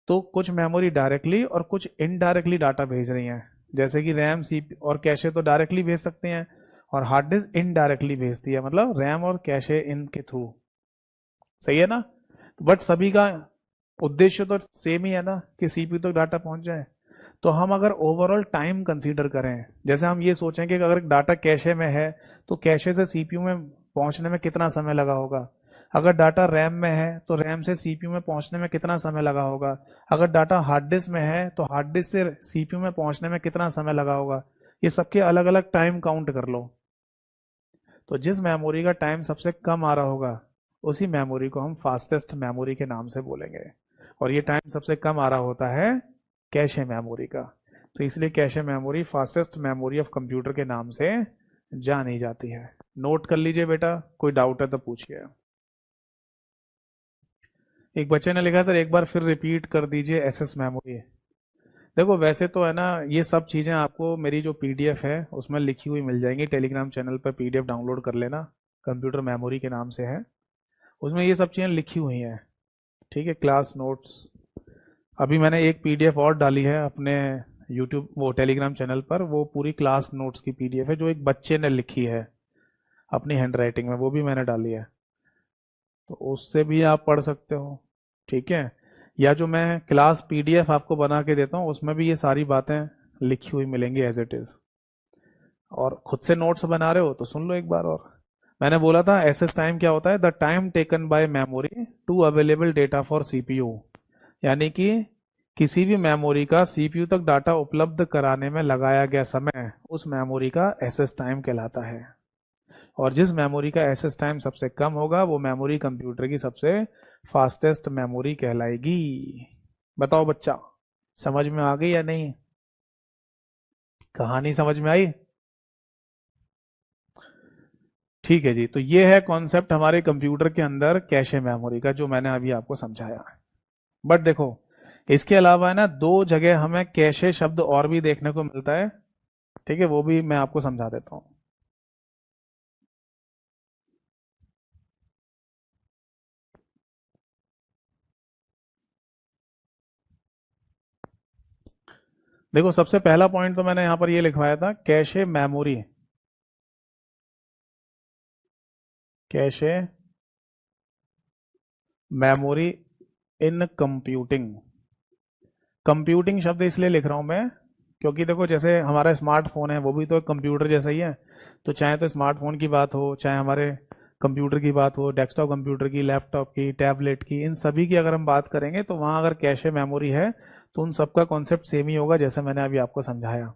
तो कुछ मेमोरी डायरेक्टली और कुछ इनडायरेक्टली डाटा भेज रही हैं, जैसे कि रैम सीपी और कैशे तो डायरेक्टली भेज सकते हैं, और हार्ड डिस्क इनडायरेक्टली भेजती है, मतलब रैम और कैशे इनके थ्रू। सही है ना? बट सभी का उद्देश्य तो सेम ही है ना, कि सीपीयू तक डाटा पहुंच जाए। तो हम अगर ओवरऑल टाइम कंसीडर करें, जैसे हम ये सोचें कि अगर डाटा कैशे में है तो कैशे से सीपीयू में पहुंचने में कितना समय लगा होगा, अगर डाटा रैम में है तो रैम से सीपीयू में पहुंचने में कितना समय लगा होगा, अगर डाटा हार्ड डिस्क में है तो हार्ड डिस्क से सीपीयू में पहुंचने में कितना समय लगा होगा। ये सबके अलग अलग टाइम काउंट कर लो। तो जिस मेमोरी का टाइम सबसे कम आ रहा होगा, उसी मेमोरी को हम फास्टेस्ट मेमोरी के नाम से बोलेंगे, और ये टाइम सबसे कम आ रहा होता है कैशे मेमोरी का। तो इसलिए cache memory fastest memory of computer के नाम से जानी जाती है। नोट कर लीजिए बेटा, कोई डाउट है तो पूछिए। एक बच्चे ने लिखा सर एक बार फिर रिपीट कर दीजिए एसएस मेमोरी। देखो वैसे तो है ना, ये सब चीज़ें आपको मेरी जो पीडीएफ है उसमें लिखी हुई मिल जाएंगी, टेलीग्राम चैनल पर पीडीएफ डाउनलोड कर लेना, कंप्यूटर मेमोरी के नाम से है, उसमें ये सब चीज़ें लिखी हुई हैं। ठीक है, क्लास नोट्स। अभी मैंने एक पीडीएफ और डाली है अपने यूट्यूब वो टेलीग्राम चैनल पर, वो पूरी क्लास नोट्स की पीडीएफ है जो एक बच्चे ने लिखी है अपनी हैंड राइटिंग में, वो भी मैंने डाली है, तो उससे भी आप पढ़ सकते हो। ठीक है, या जो मैं क्लास पीडीएफ आपको बना के देता हूँ उसमें भी ये सारी बातें लिखी हुई मिलेंगी एज इट इज। और खुद से नोट्स बना रहे हो तो सुन लो एक बार और। मैंने बोला था एसएस टाइम क्या होता है, the time taken by memory to available data for CPU, यानी कि किसी भी मेमोरी का सीपीयू तक डाटा उपलब्ध कराने में लगाया गया समय उस मेमोरी का एसएस टाइम कहलाता है। और जिस मेमोरी का एसएस टाइम सबसे कम होगा वो मेमोरी कंप्यूटर की सबसे फास्टेस्ट मेमोरी कहलाएगी। बताओ बच्चा, समझ में आ गई या नहीं? कहानी समझ में आई? ठीक है जी, तो ये है कॉन्सेप्ट हमारे कंप्यूटर के अंदर कैशे मेमोरी का, जो मैंने अभी आपको समझाया। बट देखो, इसके अलावा है ना, दो जगह हमें कैशे शब्द और भी देखने को मिलता है। ठीक है, वो भी मैं आपको समझा देता हूं। देखो सबसे पहला पॉइंट तो मैंने यहां पर ये लिखवाया था, cache memory, cache memory in computing. Computing शब्द इसलिए लिख रहा हूं मैं क्योंकि देखो जैसे हमारा स्मार्टफोन है वो भी तो एक कंप्यूटर जैसा ही है। तो चाहे तो स्मार्टफोन की बात हो, चाहे हमारे कंप्यूटर की बात हो, डेस्कटॉप कंप्यूटर की, लैपटॉप की, टैबलेट की, इन सभी की अगर हम बात करेंगे तो वहां अगर कैशे मेमोरी है तो उन सबका कॉन्सेप्ट सेम ही होगा, जैसे मैंने अभी आपको समझाया।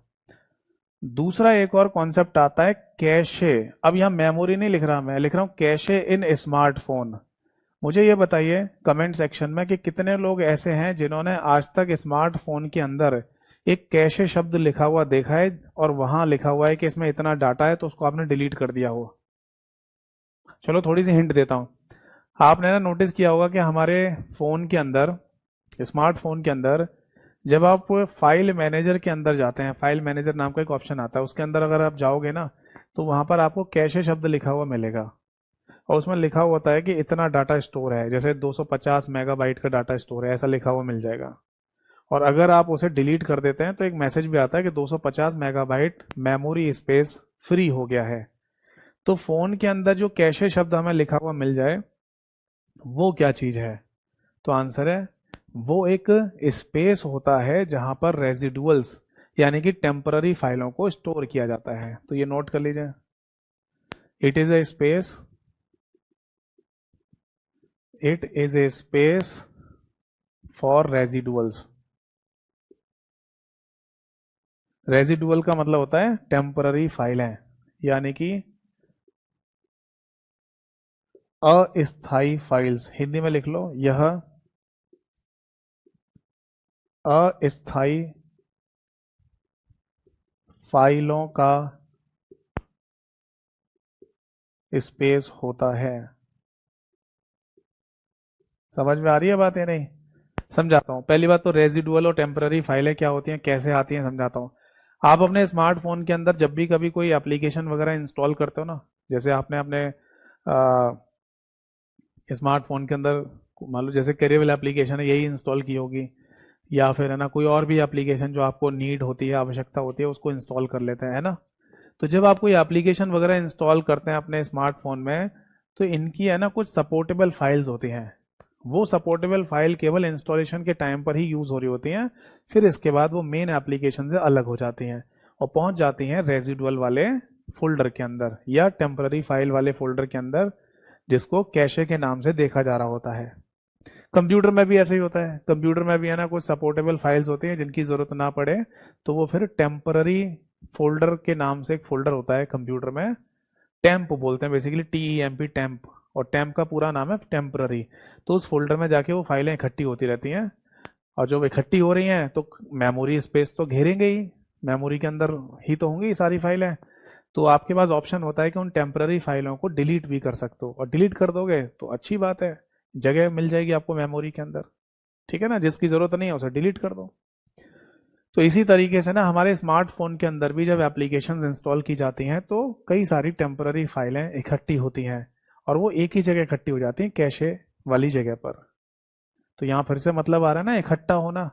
दूसरा एक और कॉन्सेप्ट आता है कैशे। अब यहाँ मेमोरी नहीं लिख रहा, मैं लिख रहा हूँ कैशे इन स्मार्टफोन। मुझे ये बताइए कमेंट सेक्शन में कि कितने लोग ऐसे हैं जिन्होंने आज तक स्मार्टफोन के अंदर एक कैशे शब्द लिखा हुआ देखा है और वहां लिखा हुआ है कि इसमें इतना डाटा है, तो उसको आपने डिलीट कर दिया हो। चलो थोड़ी सी हिंट देता हूं। आपने ना नोटिस किया होगा कि हमारे फोन के अंदर, स्मार्टफोन के अंदर, जब आप फाइल मैनेजर के अंदर जाते हैं, फाइल मैनेजर नाम का एक ऑप्शन आता है, उसके अंदर अगर आप जाओगे ना तो वहां पर आपको कैशे शब्द लिखा हुआ मिलेगा, और उसमें लिखा हुआ होता है कि इतना डाटा स्टोर है, जैसे 250 मेगाबाइट का डाटा स्टोर है, ऐसा लिखा हुआ मिल जाएगा। और अगर आप उसे डिलीट कर देते हैं तो एक मैसेज भी आता है कि 250 मेगाबाइट मेमोरी स्पेस फ्री हो गया है। तो फोन के अंदर जो कैशे शब्द हमें लिखा हुआ मिल जाए वो क्या चीज है? तो आंसर है वो एक स्पेस होता है जहां पर रेजिडुअल्स यानी कि टेम्पररी फाइलों को स्टोर किया जाता है। तो ये नोट कर लीजिए, it is a space, it is a space for residuals. Residual का मतलब होता है टेम्पररी फाइलें, यानी कि अस्थाई फाइल्स। हिंदी में लिख लो, यह अस्थाई फाइलों का स्पेस होता है। समझ में आ रही है बात या नहीं? समझाता हूं। पहली बात तो रेजिडुअल और टेम्पररी फाइलें क्या होती हैं, कैसे आती हैं, समझाता हूं। आप अपने स्मार्टफोन के अंदर जब भी कभी कोई एप्लीकेशन वगैरह इंस्टॉल करते हो ना, जैसे आपने अपने स्मार्टफोन के अंदर मान लो जैसे करियर एप्लीकेशन है, यही इंस्टॉल की होगी, या फिर है ना कोई और भी एप्लीकेशन जो आपको नीड होती है, आवश्यकता होती है, उसको इंस्टॉल कर लेते हैं, है ना। तो जब आप कोई एप्लीकेशन वगैरह इंस्टॉल करते हैं अपने स्मार्टफोन में, तो इनकी है ना कुछ सपोर्टेबल फाइल्स होती हैं। वो सपोर्टेबल फाइल केवल इंस्टॉलेशन के टाइम पर ही यूज हो रही होती हैं, फिर इसके बाद वो मेन एप्लीकेशन से अलग हो जाती हैं और पहुंच जाती हैं रेजिडुअल वाले फोल्डर के अंदर या टेम्पररी फाइल वाले फोल्डर के अंदर, जिसको कैशे के नाम से देखा जा रहा होता है। कंप्यूटर में भी ऐसे ही होता है। कंप्यूटर में भी है ना कुछ सपोर्टेबल फाइल्स होती हैं जिनकी जरूरत ना पड़े, तो वो फिर टेम्पररी फोल्डर के नाम से एक फोल्डर होता है कंप्यूटर में, टेम्प बोलते हैं बेसिकली, TEMP, टेम्प। और टेम्प का पूरा नाम है टेम्पररी। तो उस फोल्डर में जाके वो फाइलें इकट्ठी होती रहती हैं, और जब इकट्ठी हो रही हैं तो मेमोरी स्पेस तो घेरेंगे ही, मेमोरी के अंदर ही तो होंगी ये सारी फाइलें। तो आपके पास ऑप्शन होता है कि उन टेम्पररी फाइलों को डिलीट भी कर सकते हो, और डिलीट कर दोगे तो अच्छी बात है, जगह मिल जाएगी आपको मेमोरी के अंदर, ठीक है ना। जिसकी जरूरत नहीं है उसे डिलीट कर दो। तो इसी तरीके से ना हमारे स्मार्टफोन के अंदर भी जब एप्लीकेशंस इंस्टॉल की जाती हैं तो कई सारी टेम्पररी फाइलें इकट्ठी होती हैं, और वो एक ही जगह इकट्ठी हो जाती हैं, कैशे वाली जगह पर। तो यहाँ फिर से मतलब आ रहा है ना इकट्ठा होना,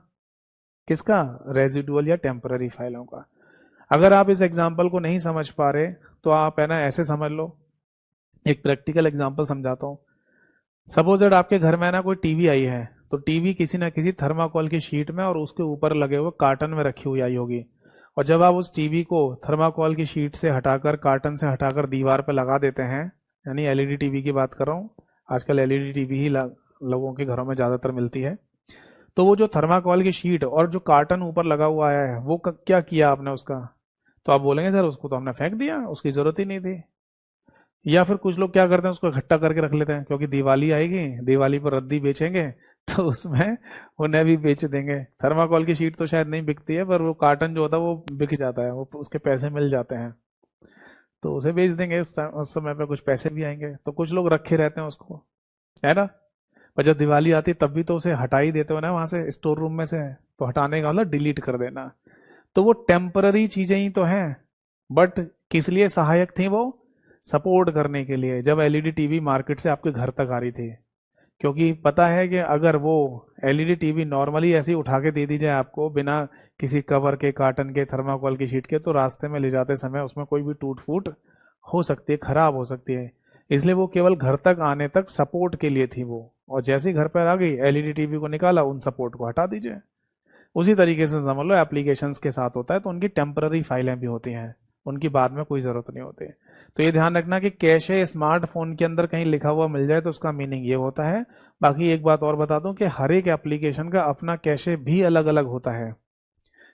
किसका? रेजिडुअल या टेम्पररी फाइलों का। अगर आप इस एग्जाम्पल को नहीं समझ पा रहे तो आप है ना ऐसे समझ लो, एक प्रैक्टिकल एग्जाम्पल समझाता हूँ। सपोज दैट आपके घर में ना कोई टीवी आई है, तो टीवी किसी ना किसी थर्माकोल की शीट में और उसके ऊपर लगे हुए कार्टन में रखी हुई आई होगी। और जब आप उस टीवी को थर्माकोल की शीट से हटाकर, कार्टन से हटाकर दीवार पर लगा देते हैं, यानी एलईडी टीवी की बात कर रहा हूँ, आजकल एलईडी टीवी ही लोगों के घरों में ज़्यादातर मिलती है। तो वो जो थर्माकोल की शीट और जो कार्टन ऊपर लगा हुआ आया है, वो क्या किया आपने उसका? तो आप बोलेंगे सर उसको तो हमने फेंक दिया, उसकी ज़रूरत ही नहीं थी। या फिर कुछ लोग क्या करते हैं, उसको इकट्ठा करके रख लेते हैं, क्योंकि दिवाली आएगी, दिवाली पर रद्दी बेचेंगे तो उसमें उन्हें भी बेच देंगे। थर्माकोल की शीट तो शायद नहीं बिकती है, पर वो कार्टन जो होता है वो बिक जाता है, वो उसके पैसे मिल जाते हैं, तो उसे बेच देंगे। उस समय पे कुछ पैसे भी आएंगे, तो कुछ लोग रखे रहते हैं उसको, है ना। पर जब दिवाली आती है तब भी तो उसे हटा ही देते हो ना वहां से, स्टोर रूम में से। तो हटाने का मतलब डिलीट कर देना। तो वो टेम्पररी चीजें ही तो हैं, बट किस लिए सहायक थी वो? सपोर्ट करने के लिए, जब एलईडी टीवी मार्केट से आपके घर तक आ रही थी। क्योंकि पता है कि अगर वो एलईडी टीवी नॉर्मली ऐसे ही उठा के दे दी जाए आपको, बिना किसी कवर के, कार्टन के, थर्माकोल की शीट के, तो रास्ते में ले जाते समय उसमें कोई भी टूट फूट हो सकती है, खराब हो सकती है। इसलिए वो केवल घर तक आने तक सपोर्ट के लिए थी वो, और जैसे ही घर पर आ गई, एलईडी टीवी को निकाला, उन सपोर्ट को हटा दीजिए। उसी तरीके से समझ लो एप्लीकेशंस के साथ होता है, तो उनकी टेम्पररी फाइलें भी होती हैं, उनकी बाद में कोई जरूरत नहीं होती। तो ये ध्यान रखना कि कैशे स्मार्टफोन के अंदर कहीं लिखा हुआ मिल जाए तो उसका मीनिंग ये होता है। बाकी एक बात और बता दूं कि हर एक एप्लीकेशन का अपना कैशे भी अलग अलग होता है।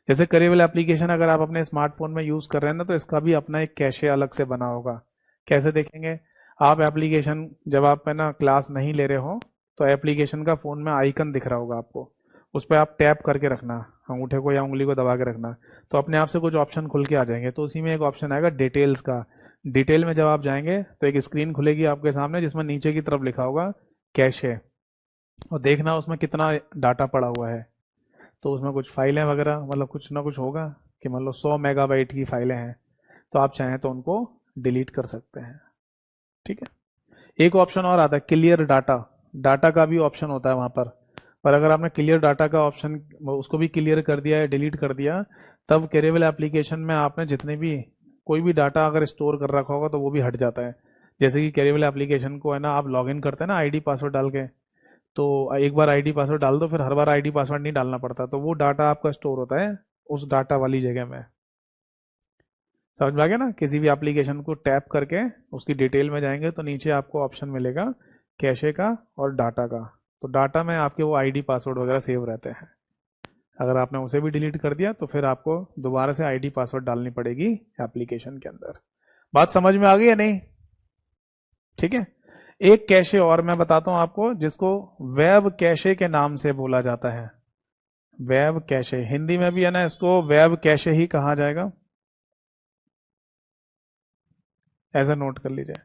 जैसे करेबल एप्लीकेशन अगर आप अपने स्मार्टफोन में यूज कर रहे हैं ना, तो इसका भी अपना एक कैशे अलग से बना होगा। कैसे देखेंगे आप? एप्लीकेशन जब आप है ना क्लास नहीं ले रहे हो, तो एप्लीकेशन का फोन में आइकन दिख रहा होगा आपको, उस पर आप टैप करके रखना, अंगूठे को या उंगली को दबा के रखना, तो अपने आप से कुछ ऑप्शन खुल के आ जाएंगे। तो उसी में एक ऑप्शन आएगा डिटेल्स का। डिटेल में जब आप जाएंगे तो एक स्क्रीन खुलेगी आपके सामने, जिसमें नीचे की तरफ लिखा होगा कैशे, और देखना उसमें कितना डाटा पड़ा हुआ है। तो उसमें कुछ फाइलें वगैरह, मतलब कुछ ना कुछ होगा कि मान लो 100 मेगाबाइट की फाइलें हैं, तो आप चाहें तो उनको डिलीट कर सकते हैं, ठीक है। एक ऑप्शन और आता है क्लियर डाटा, डाटा का भी ऑप्शन होता है वहां पर अगर आपने क्लियर डाटा का ऑप्शन उसको भी क्लियर कर दिया या डिलीट कर दिया, तब केरेबल एप्लीकेशन में आपने जितने भी कोई भी डाटा अगर स्टोर कर रखा होगा तो वो भी हट जाता है। जैसे कि कैरीबेल एप्लीकेशन को है ना, आप लॉगिन करते हैं ना आईडी पासवर्ड डाल के, तो एक बार आईडी पासवर्ड डाल दो, फिर हर बार आईडी पासवर्ड नहीं डालना पड़ता, तो वो डाटा आपका स्टोर होता है उस डाटा वाली जगह में। समझ में आ गया ना? किसी भी एप्लीकेशन को टैप करके उसकी डिटेल में जाएंगे तो नीचे आपको ऑप्शन मिलेगा कैशे का और डाटा का। तो डाटा में आपके वो आईडी पासवर्ड वगैरह सेव रहते हैं। अगर आपने उसे भी डिलीट कर दिया तो फिर आपको दोबारा से आईडी पासवर्ड डालनी पड़ेगी एप्लीकेशन के अंदर। बात समझ में आ गई या नहीं? ठीक है। एक कैशे और मैं बताता हूं आपको, जिसको वेब कैशे के नाम से बोला जाता है। वेब कैशे हिंदी में भी है ना, इसको वेब कैशे ही कहा जाएगा, ऐसा नोट कर लीजिए।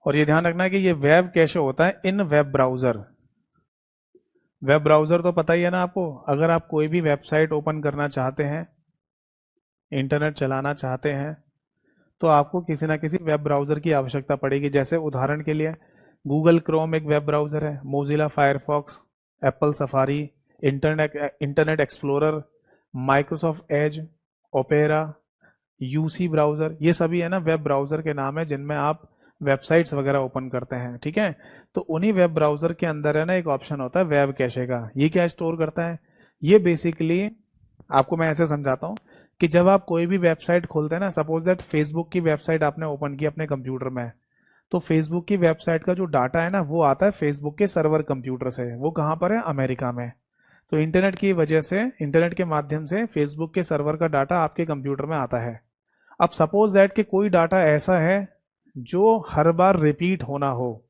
और ये ध्यान रखना है कि ये वेब कैशे होता है इन वेब ब्राउजर। वेब ब्राउजर तो पता ही है ना आपको, अगर आप कोई भी वेबसाइट ओपन करना चाहते हैं, इंटरनेट चलाना चाहते हैं, तो आपको किसी ना किसी वेब ब्राउजर की आवश्यकता पड़ेगी। जैसे उदाहरण के लिए गूगल क्रोम एक वेब ब्राउजर है, Mozilla Firefox, Apple safari, internet explorer, Microsoft Edge, opera, UC browser, ये सभी है ना वेब ब्राउजर के नाम है जिनमें आप वेबसाइट्स वगैरह ओपन करते हैं। ठीक है। तो उन्हीं वेब ब्राउजर के अंदर है ना एक ऑप्शन होता है वेब कैशे का। ये क्या स्टोर करता है? ये बेसिकली आपको मैं ऐसे समझाता हूँ कि जब आप कोई भी वेबसाइट खोलते हैं ना, सपोज दैट फेसबुक की वेबसाइट आपने ओपन की अपने कंप्यूटर में, तो फेसबुक की वेबसाइट का जो डाटा है ना वो आता है फेसबुक के सर्वर कंप्यूटर से। वो कहाँ पर है? अमेरिका में। तो इंटरनेट की वजह से, इंटरनेट के माध्यम से फेसबुक के सर्वर का डाटा आपके कंप्यूटर में आता है। अब सपोज दैट कि कोई डाटा ऐसा है जो हर बार रिपीट होना हो,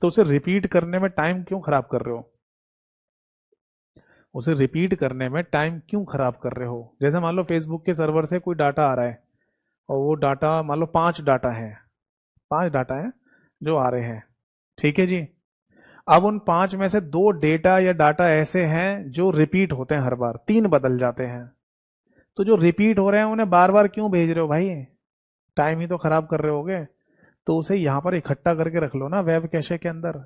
तो उसे रिपीट करने में टाइम क्यों खराब कर रहे हो? उसे रिपीट करने में टाइम क्यों खराब कर रहे हो? जैसे मान लो फेसबुक के सर्वर से कोई डाटा आ रहा है, और वो डाटा मान लो 5 डाटा है, 5 डाटा है जो आ रहे हैं। ठीक है जी। अब उन 5 में से 2 डेटा या डाटा ऐसे हैं जो रिपीट होते हैं, हर बार 3 बदल जाते हैं। तो जो रिपीट हो रहे हैं उन्हें बार बार क्यों भेज रहे हो भाई? टाइम ही तो खराब कर रहे होगे। तो उसे यहां पर इकट्ठा करके रख लो ना वेब कैशे के अंदर।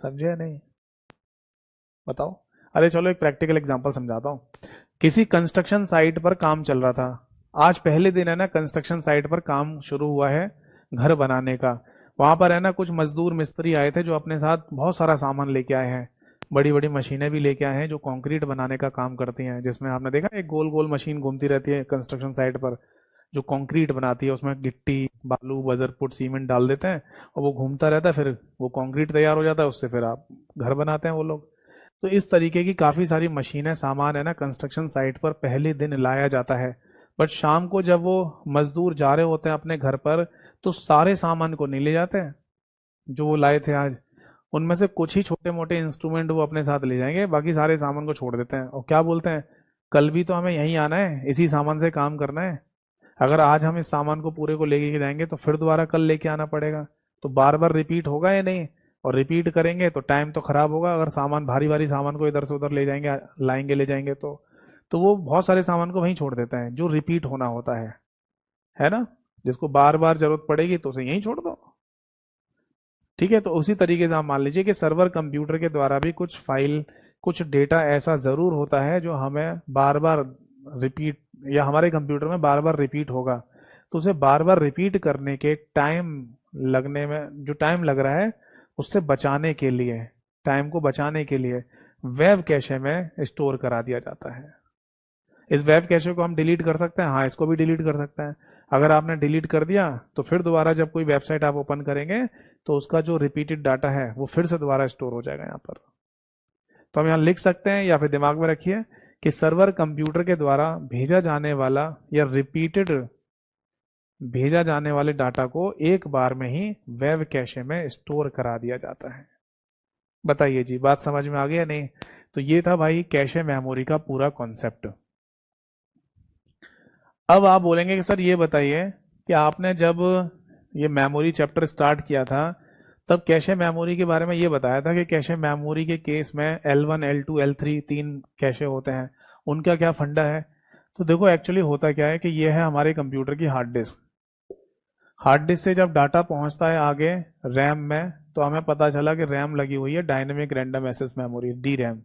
समझे या नहीं? बताओ। अरे चलो एक प्रैक्टिकल एग्जांपल समझाता हूँ। किसी कंस्ट्रक्शन साइट पर काम चल रहा था। आज पहले दिन है ना, कंस्ट्रक्शन साइट पर काम शुरू हुआ है घर बनाने का। वहां पर है ना कुछ मजदूर मिस्त्री आए थे जो अपने साथ बहुत सारा सामान लेके आए हैं। बड़ी बड़ी मशीनें भी लेके आए हैं जो कंक्रीट बनाने का काम करती हैं, जिसमें आपने देखा एक गोल गोल मशीन घूमती रहती है कंस्ट्रक्शन साइट पर, जो कंक्रीट बनाती है। उसमें गिट्टी, बालू, बजरपुट, सीमेंट डाल देते हैं और वो घूमता रहता है, फिर वो कंक्रीट तैयार हो जाता है, उससे फिर आप घर बनाते हैं वो लोग। तो इस तरीके की काफ़ी सारी मशीनें, सामान है ना कंस्ट्रक्शन साइट पर पहले दिन लाया जाता है। बट शाम को जब वो मजदूर जा रहे होते हैं अपने घर पर, तो सारे सामान को नहीं ले जाते हैं जो वो लाए थे आज। उनमें से कुछ ही छोटे मोटे इंस्ट्रूमेंट वो अपने साथ ले जाएंगे, बाकी सारे सामान को छोड़ देते हैं और क्या बोलते हैं, कल भी तो हमें यहीं आना है, इसी सामान से काम करना है। अगर आज हम इस सामान को पूरे को लेके जाएंगे तो फिर दोबारा कल लेके आना पड़ेगा। तो बार बार रिपीट होगा या नहीं? और रिपीट करेंगे तो टाइम तो खराब होगा। अगर सामान, भारी भारी सामान को इधर से उधर ले जाएंगे, लाएंगे, ले जाएंगे, तो वो बहुत सारे सामान को वहीं छोड़ देते हैं जो रिपीट होना होता है ना? जिसको बार बार जरूरत पड़ेगी तो उसे यहीं छोड़ दो। ठीक है। तो उसी तरीके से आप मान लीजिए कि सर्वर कंप्यूटर के द्वारा भी कुछ फाइल, कुछ डेटा ऐसा जरूर होता है जो हमें बार बार रिपीट, या हमारे कंप्यूटर में बार बार रिपीट होगा। तो उसे बार बार रिपीट करने के टाइम लगने में, जो टाइम लग रहा है उससे बचाने के लिए, टाइम को बचाने के लिए वेब कैशे में स्टोर करा दिया जाता है। इस वेब कैशे को हम डिलीट कर सकते हैं, हाँ इसको भी डिलीट कर सकते हैं। अगर आपने डिलीट कर दिया तो फिर दोबारा जब कोई वेबसाइट आप ओपन करेंगे तो उसका जो रिपीटेड डाटा है वो फिर से दोबारा स्टोर हो जाएगा यहाँ पर। तो हम यहाँ लिख सकते हैं या फिर दिमाग में रखिए कि सर्वर कंप्यूटर के द्वारा भेजा जाने वाला या रिपीटेड भेजा जाने वाले डाटा को एक बार में ही वेब कैशे में स्टोर करा दिया जाता है। बताइए जी, बात समझ में आ गई या नहीं? तो ये था भाई कैशे मेमोरी का पूरा कॉन्सेप्ट। अब आप बोलेंगे कि सर ये बताइए कि आपने जब ये मेमोरी चैप्टर स्टार्ट किया था तब कैशे मेमोरी के बारे में ये बताया था कि कैशे मेमोरी के केस में L1, L2, L3 3 कैशे होते हैं, उनका क्या फंडा है? तो देखो एक्चुअली होता क्या है कि ये है हमारे कंप्यूटर की हार्ड डिस्क। हार्ड डिस्क से जब डाटा पहुंचता है आगे रैम में, तो हमें पता चला कि रैम लगी हुई है dynamic random access memory, DRAM.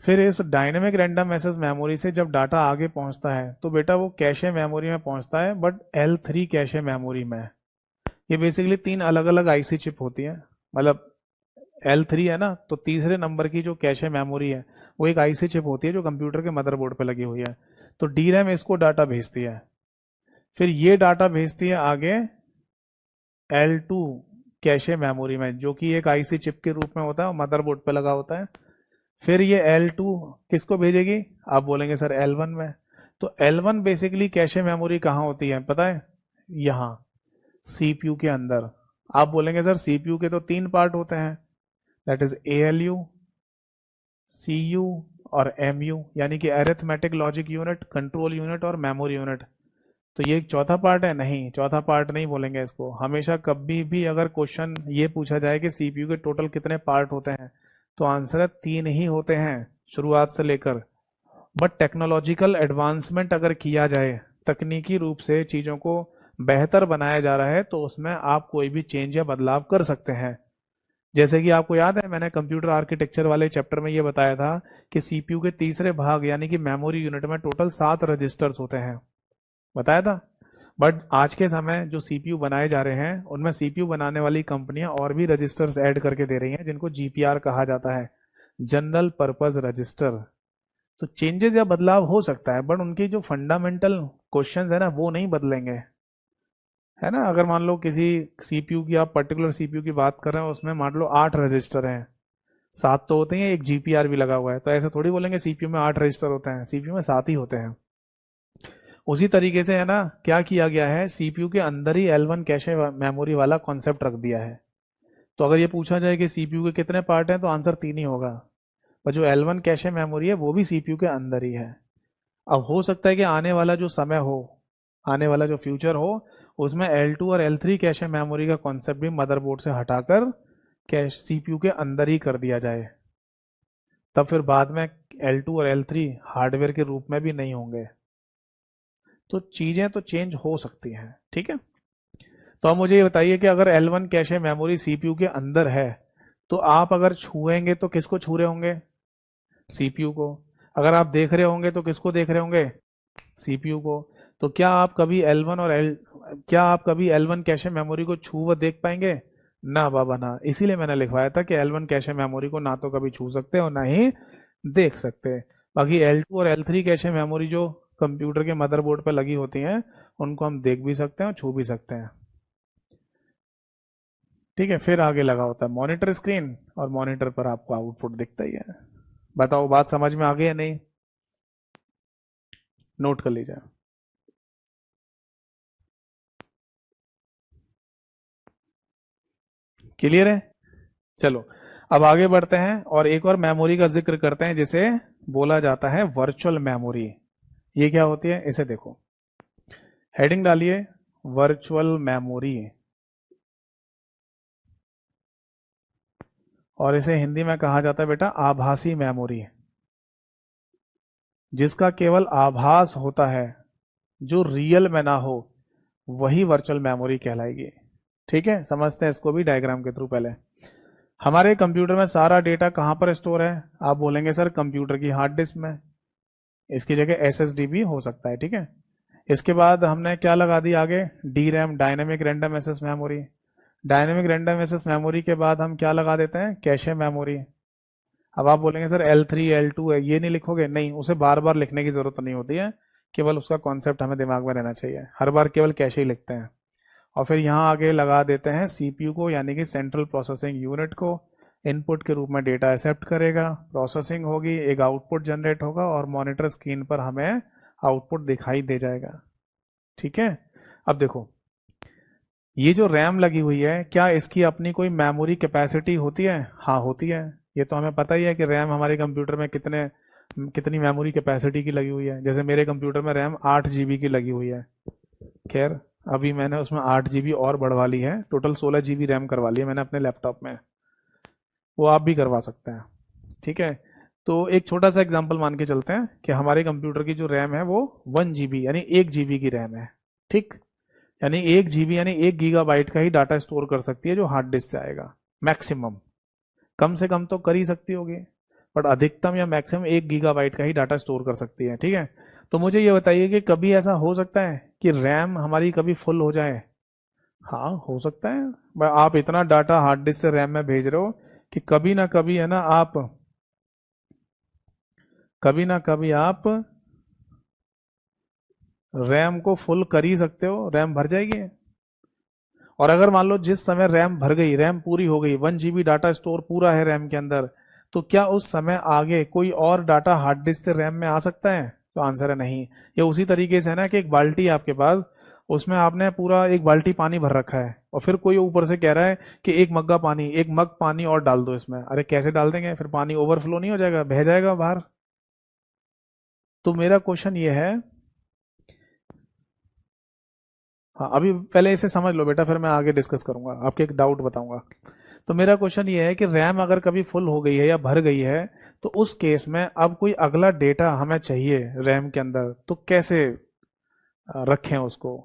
फिर इस डायनेमिक रैंडम एक्सेस मेमोरी से जब डाटा आगे पहुंचता है तो बेटा वो कैशे मेमोरी में पहुंचता है, बट L3 कैशे मेमोरी में। ये बेसिकली 3 अलग अलग आईसी चिप होती हैं। मतलब L3 है ना, तो तीसरे नंबर की जो कैशे मेमोरी है वो एक आईसी चिप होती है जो कंप्यूटर के मदरबोर्ड पे लगी हुई है। तो DRAM इसको डाटा भेजती है, फिर ये डाटा भेजती है आगे L2 कैशे मेमोरी में, जो कि एक आईसी चिप के रूप में होता है और मदरबोर्ड पे लगा होता है। फिर ये L2 किसको भेजेगी? आप बोलेंगे सर L1 में। तो L1 बेसिकली कैशे मेमोरी कहाँ होती है पता है? यहाँ सीपीयू के अंदर। आप बोलेंगे सर सीपीयू के तो 3 पार्ट होते हैं, दैट इज ALU, CU और MU, यानी कि arithmetic logic unit, control unit और मेमोरी यूनिट। तो ये एक चौथा पार्ट है? नहीं, चौथा पार्ट नहीं बोलेंगे इसको। हमेशा कभी भी अगर क्वेश्चन ये पूछा जाए कि सीपीयू के टोटल कितने पार्ट होते हैं, तो आंसर है 3 ही होते हैं शुरुआत से लेकर। बट टेक्नोलॉजिकल एडवांसमेंट अगर किया जाए, तकनीकी रूप से चीज़ों को बेहतर बनाया जा रहा है, तो उसमें आप कोई भी चेंज या बदलाव कर सकते हैं। जैसे कि आपको याद है मैंने कंप्यूटर आर्किटेक्चर वाले चैप्टर में ये बताया था कि सीपीयू के तीसरे भाग यानी कि मेमोरी यूनिट में टोटल 7 रजिस्टर्स होते हैं, बताया था। बट आज के समय जो सीपीयू बनाए जा रहे हैं उनमें सीपीयू बनाने वाली कंपनियां और भी रजिस्टर्स ऐड करके दे रही हैं, जिनको जीपीआर कहा जाता है, जनरल पर्पस रजिस्टर। तो चेंजेस या बदलाव हो सकता है, बट उनकी जो फंडामेंटल क्वेश्चंस है ना वो नहीं बदलेंगे, है ना। अगर मान लो किसी सीपीयू की, आप पर्टिकुलर सीपीयू की बात कर रहे हैं, उसमें मान लो 8 रजिस्टर हैं, 7 तो होते हैं, एक जीपीआर भी लगा हुआ है, तो ऐसा थोड़ी बोलेंगे सीपीयू में 8 रजिस्टर होते हैं, सीपीयू में 7 ही होते हैं। उसी तरीके से है ना, क्या किया गया है, सीपीयू के अंदर ही L1 कैशे मेमोरी वाला कॉन्सेप्ट रख दिया है। तो अगर ये पूछा जाए कि सीपीयू के कितने पार्ट हैं, तो आंसर 3 ही होगा। पर जो L1 कैशे मेमोरी है वो भी सीपीयू के अंदर ही है। अब हो सकता है कि आने वाला जो समय हो, आने वाला जो फ्यूचर हो, उसमें L2 और L3 कैशे मेमोरी का कॉन्सेप्ट भी मदरबोर्ड से हटाकर कैश सीपीयू के अंदर ही कर दिया जाए। तब फिर बाद में L2 और L3 हार्डवेयर के रूप में भी नहीं होंगे। तो चीजें तो चेंज हो सकती हैं, ठीक है। तो अब मुझे ये बताइए कि अगर L1 कैशे मेमोरी सीपीयू के अंदर है, तो आप अगर छुएंगे तो किसको छू रहे होंगे? सीपीयू को। अगर आप देख रहे होंगे तो किसको देख रहे होंगे? सीपीयू को। तो क्या आप कभी L1 कैशे मेमोरी को छू व देख पाएंगे? ना बाबा ना। इसीलिए मैंने लिखवाया था कि L1 कैशे मेमोरी को ना तो कभी छू सकते और ना ही देख सकते। बाकी L2 और L3 कैशे मेमोरी जो कंप्यूटर के मदरबोर्ड पर लगी होती हैं, उनको हम देख भी सकते हैं और छू भी सकते हैं, ठीक है। फिर आगे लगा होता है मॉनिटर स्क्रीन, और मॉनिटर पर आपको आउटपुट दिखता ही है। बताओ बात समझ में आ गई या नहीं? नोट कर लीजिए। क्लियर है? चलो अब आगे बढ़ते हैं और एक और मेमोरी का जिक्र करते हैं, जिसे बोला जाता है वर्चुअल मेमोरी। ये क्या होती है इसे देखो, हेडिंग डालिए वर्चुअल मेमोरी, और इसे हिंदी में कहा जाता है बेटा आभासी मेमोरी। जिसका केवल आभास होता है, जो रियल में ना हो, वही वर्चुअल मेमोरी कहलाएगी। ठीक है, समझते हैं इसको भी डायग्राम के थ्रू। पहले हमारे कंप्यूटर में सारा डेटा कहाँ पर स्टोर है? आप बोलेंगे सर कंप्यूटर की हार्ड डिस्क में। इसकी जगह एसएसडी भी हो सकता है, ठीक है। इसके बाद हमने क्या लगा दी आगे? DRAM, dynamic random access memory. Dynamic random access memory के बाद हम क्या लगा देते हैं? Cache memory. अब आप बोलेंगे सर L3 L2 है, ये नहीं लिखोगे? नहीं, उसे बार बार लिखने की जरूरत नहीं होती है, केवल उसका कॉन्सेप्ट हमें दिमाग में रहना चाहिए। हर बार केवल कैशे ही लिखते हैं। और फिर यहाँ आगे लगा देते हैं सीपीयू को, यानी कि सेंट्रल प्रोसेसिंग यूनिट को। इनपुट के रूप में डेटा एक्सेप्ट करेगा, प्रोसेसिंग होगी, एक आउटपुट जनरेट होगा और मॉनिटर स्क्रीन पर हमें आउटपुट दिखाई दे जाएगा, ठीक है। अब देखो, ये जो रैम लगी हुई है, क्या इसकी अपनी कोई मेमोरी कैपेसिटी होती है? हाँ होती है। ये तो हमें पता ही है कि रैम हमारे कंप्यूटर में कितनी मेमोरी कैपेसिटी की लगी हुई है। जैसे मेरे कंप्यूटर में रैम 8 GB की लगी हुई है। खैर, अभी मैंने उसमें 8 GB और बढ़वा ली है, टोटल 16 GB रैम करवा ली है मैंने अपने लैपटॉप में। वो आप भी करवा सकते हैं, ठीक है। तो एक छोटा सा एग्जांपल मान के चलते हैं कि हमारे कंप्यूटर की जो रैम है वो 1 GB यानी 1 GB की रैम है, ठीक। यानी 1 GB यानी 1 GB का ही डाटा स्टोर कर सकती है, जो हार्ड डिस्क से आएगा मैक्सिमम। कम से कम तो कर ही सकती होगी। बट अधिकतम या मैक्सिमम 1 गीगाबाइट का ही डाटा स्टोर कर सकती है। ठीक है, तो मुझे ये बताइए कि कभी ऐसा हो सकता है कि रैम हमारी कभी फुल हो जाए? हाँ, हो सकता है। आप इतना डाटा हार्ड डिस्क से रैम में भेज रहे हो कि कभी ना कभी है ना आप, कभी ना कभी आप रैम को फुल कर ही सकते हो, रैम भर जाएगी। और अगर मान लो जिस समय रैम भर गई, रैम पूरी हो गई, 1 GB डाटा स्टोर पूरा है रैम के अंदर, तो क्या उस समय आगे कोई और डाटा हार्ड डिस्क से रैम में आ सकता है? तो आंसर है नहीं। ये उसी तरीके से है ना कि एक बाल्टी है आपके पास, उसमें आपने पूरा एक बाल्टी पानी भर रखा है और फिर कोई ऊपर से कह रहा है कि एक मग पानी और डाल दो इसमें। अरे कैसे डाल देंगे? फिर पानी ओवरफ्लो नहीं हो जाएगा, बह जाएगा बाहर। तो मेरा क्वेश्चन ये है, हाँ अभी पहले इसे समझ लो बेटा, फिर मैं आगे डिस्कस करूंगा, आपके एक डाउट बताऊंगा। तो मेरा क्वेश्चन ये है कि रैम अगर कभी फुल हो गई है या भर गई है, तो उस केस में अब कोई अगला डेटा हमें चाहिए रैम के अंदर, तो कैसे रखें उसको?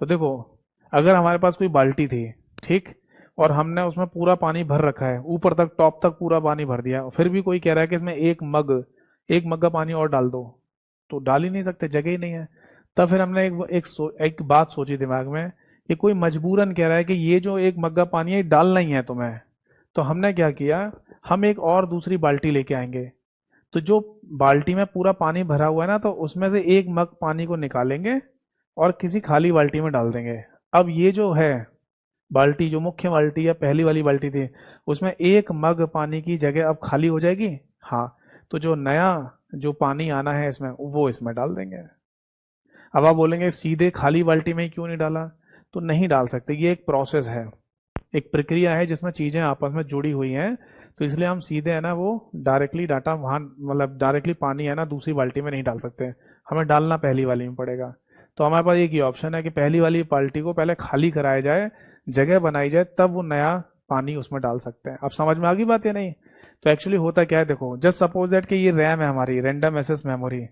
तो देखो, अगर हमारे पास कोई बाल्टी थी, ठीक, और हमने उसमें पूरा पानी भर रखा है, ऊपर तक टॉप तक पूरा पानी भर दिया, फिर भी कोई कह रहा है कि इसमें एक मग का पानी और डाल दो, तो डाल ही नहीं सकते, जगह ही नहीं है। तब फिर हमने एक बात सोची दिमाग में कि कोई मजबूरन कह रहा है कि ये जो एक मग्गा पानी है ये डालना ही है तुम्हें। तो हमने क्या किया, हम एक और दूसरी बाल्टी लेके आएंगे। तो जो बाल्टी में पूरा पानी भरा हुआ है ना, तो उसमें से एक मग पानी को निकालेंगे और किसी खाली बाल्टी में डाल देंगे। अब ये जो है बाल्टी, जो मुख्य बाल्टी या पहली वाली बाल्टी थी, उसमें एक मग पानी की जगह अब खाली हो जाएगी। हाँ, तो जो नया जो पानी आना है इसमें, वो इसमें डाल देंगे। अब आप बोलेंगे सीधे खाली बाल्टी में ही क्यों नहीं डाला? तो नहीं डाल सकते, ये एक प्रोसेस है, एक प्रक्रिया है जिसमें चीजें आपस में जुड़ी हुई हैं। तो इसलिए हम सीधे है ना वो डायरेक्टली डाटा वहां, मतलब डायरेक्टली पानी है ना दूसरी बाल्टी में नहीं डाल सकते, हमें डालना पहली वाली में पड़ेगा। तो हमारे पास एक ही ऑप्शन है कि पहली वाली बाल्टी को पहले खाली कराया जाए, जगह बनाई जाए, तब वो नया पानी उसमें डाल सकते हैं। अब समझ में आ गई बात या नहीं? तो एक्चुअली होता क्या है, देखो, जस्ट सपोज दैट कि ये रैम है हमारी, रैंडम एक्सेस मेमोरी,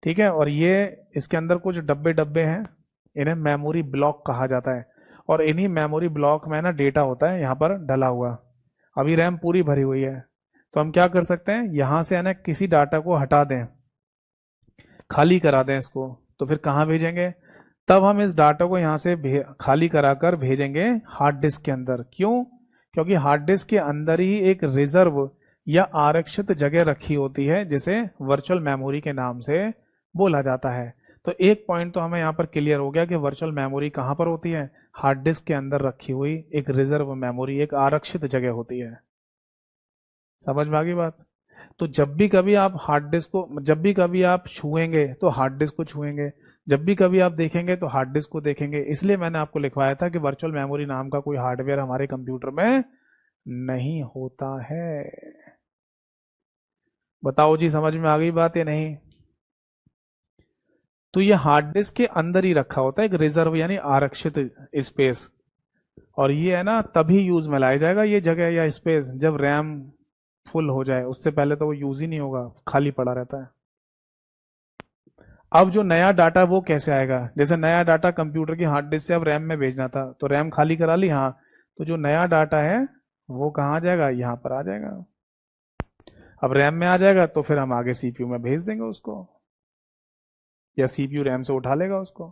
ठीक है, और ये इसके अंदर कुछ डब्बे डब्बे हैं, इन्हें मेमोरी ब्लॉक कहा जाता है। और इन्हीं मेमोरी ब्लॉक में ना डेटा होता है यहाँ पर डला हुआ। अभी रैम पूरी भरी हुई है, तो हम क्या कर सकते हैं, यहाँ से है ना किसी डाटा को हटा दें, खाली करा दें इसको। तो फिर कहाँ भेजेंगे? तब हम इस डाटा को यहाँ से खाली कराकर भेजेंगे हार्ड डिस्क के अंदर। क्यों? क्योंकि हार्ड डिस्क के अंदर ही एक रिजर्व या आरक्षित जगह रखी होती है, जिसे वर्चुअल मेमोरी के नाम से बोला जाता है। तो एक पॉइंट तो हमें यहाँ पर क्लियर हो गया कि वर्चुअल मेमोरी कहाँ पर होती है, हार्ड डिस्क के अंदर रखी हुई एक रिजर्व मेमोरी, एक आरक्षित जगह होती है। समझ में आ गई बात? तो जब भी कभी आप हार्ड डिस्क को, जब भी कभी आप छुएंगे तो हार्ड डिस्क को छुएंगे, जब भी कभी आप देखेंगे तो हार्ड डिस्क को देखेंगे। इसलिए मैंने आपको लिखवाया था कि वर्चुअल मेमोरी नाम का कोई हार्डवेयर हमारे कंप्यूटर में नहीं होता है। बताओ जी, समझ में आ गई बात या नहीं? तो ये हार्ड डिस्क के अंदर ही रखा होता है एक रिजर्व यानी आरक्षित स्पेस, और ये है ना तभी यूज में लाया जाएगा ये जगह या स्पेस जब रैम फुल हो जाए। उससे पहले तो वो यूज ही नहीं होगा, खाली पड़ा रहता है। अब जो नया डाटा वो कैसे आएगा? जैसे नया डाटा कंप्यूटर की हार्ड डिस्क से अब रैम में भेजना था, तो रैम खाली करा ली, हाँ, तो जो नया डाटा है वो कहाँ आ जाएगा, यहाँ पर आ जाएगा। अब रैम में आ जाएगा तो फिर हम आगे सीपीयू में भेज देंगे उसको, या सीपीयू रैम से उठा लेगा उसको।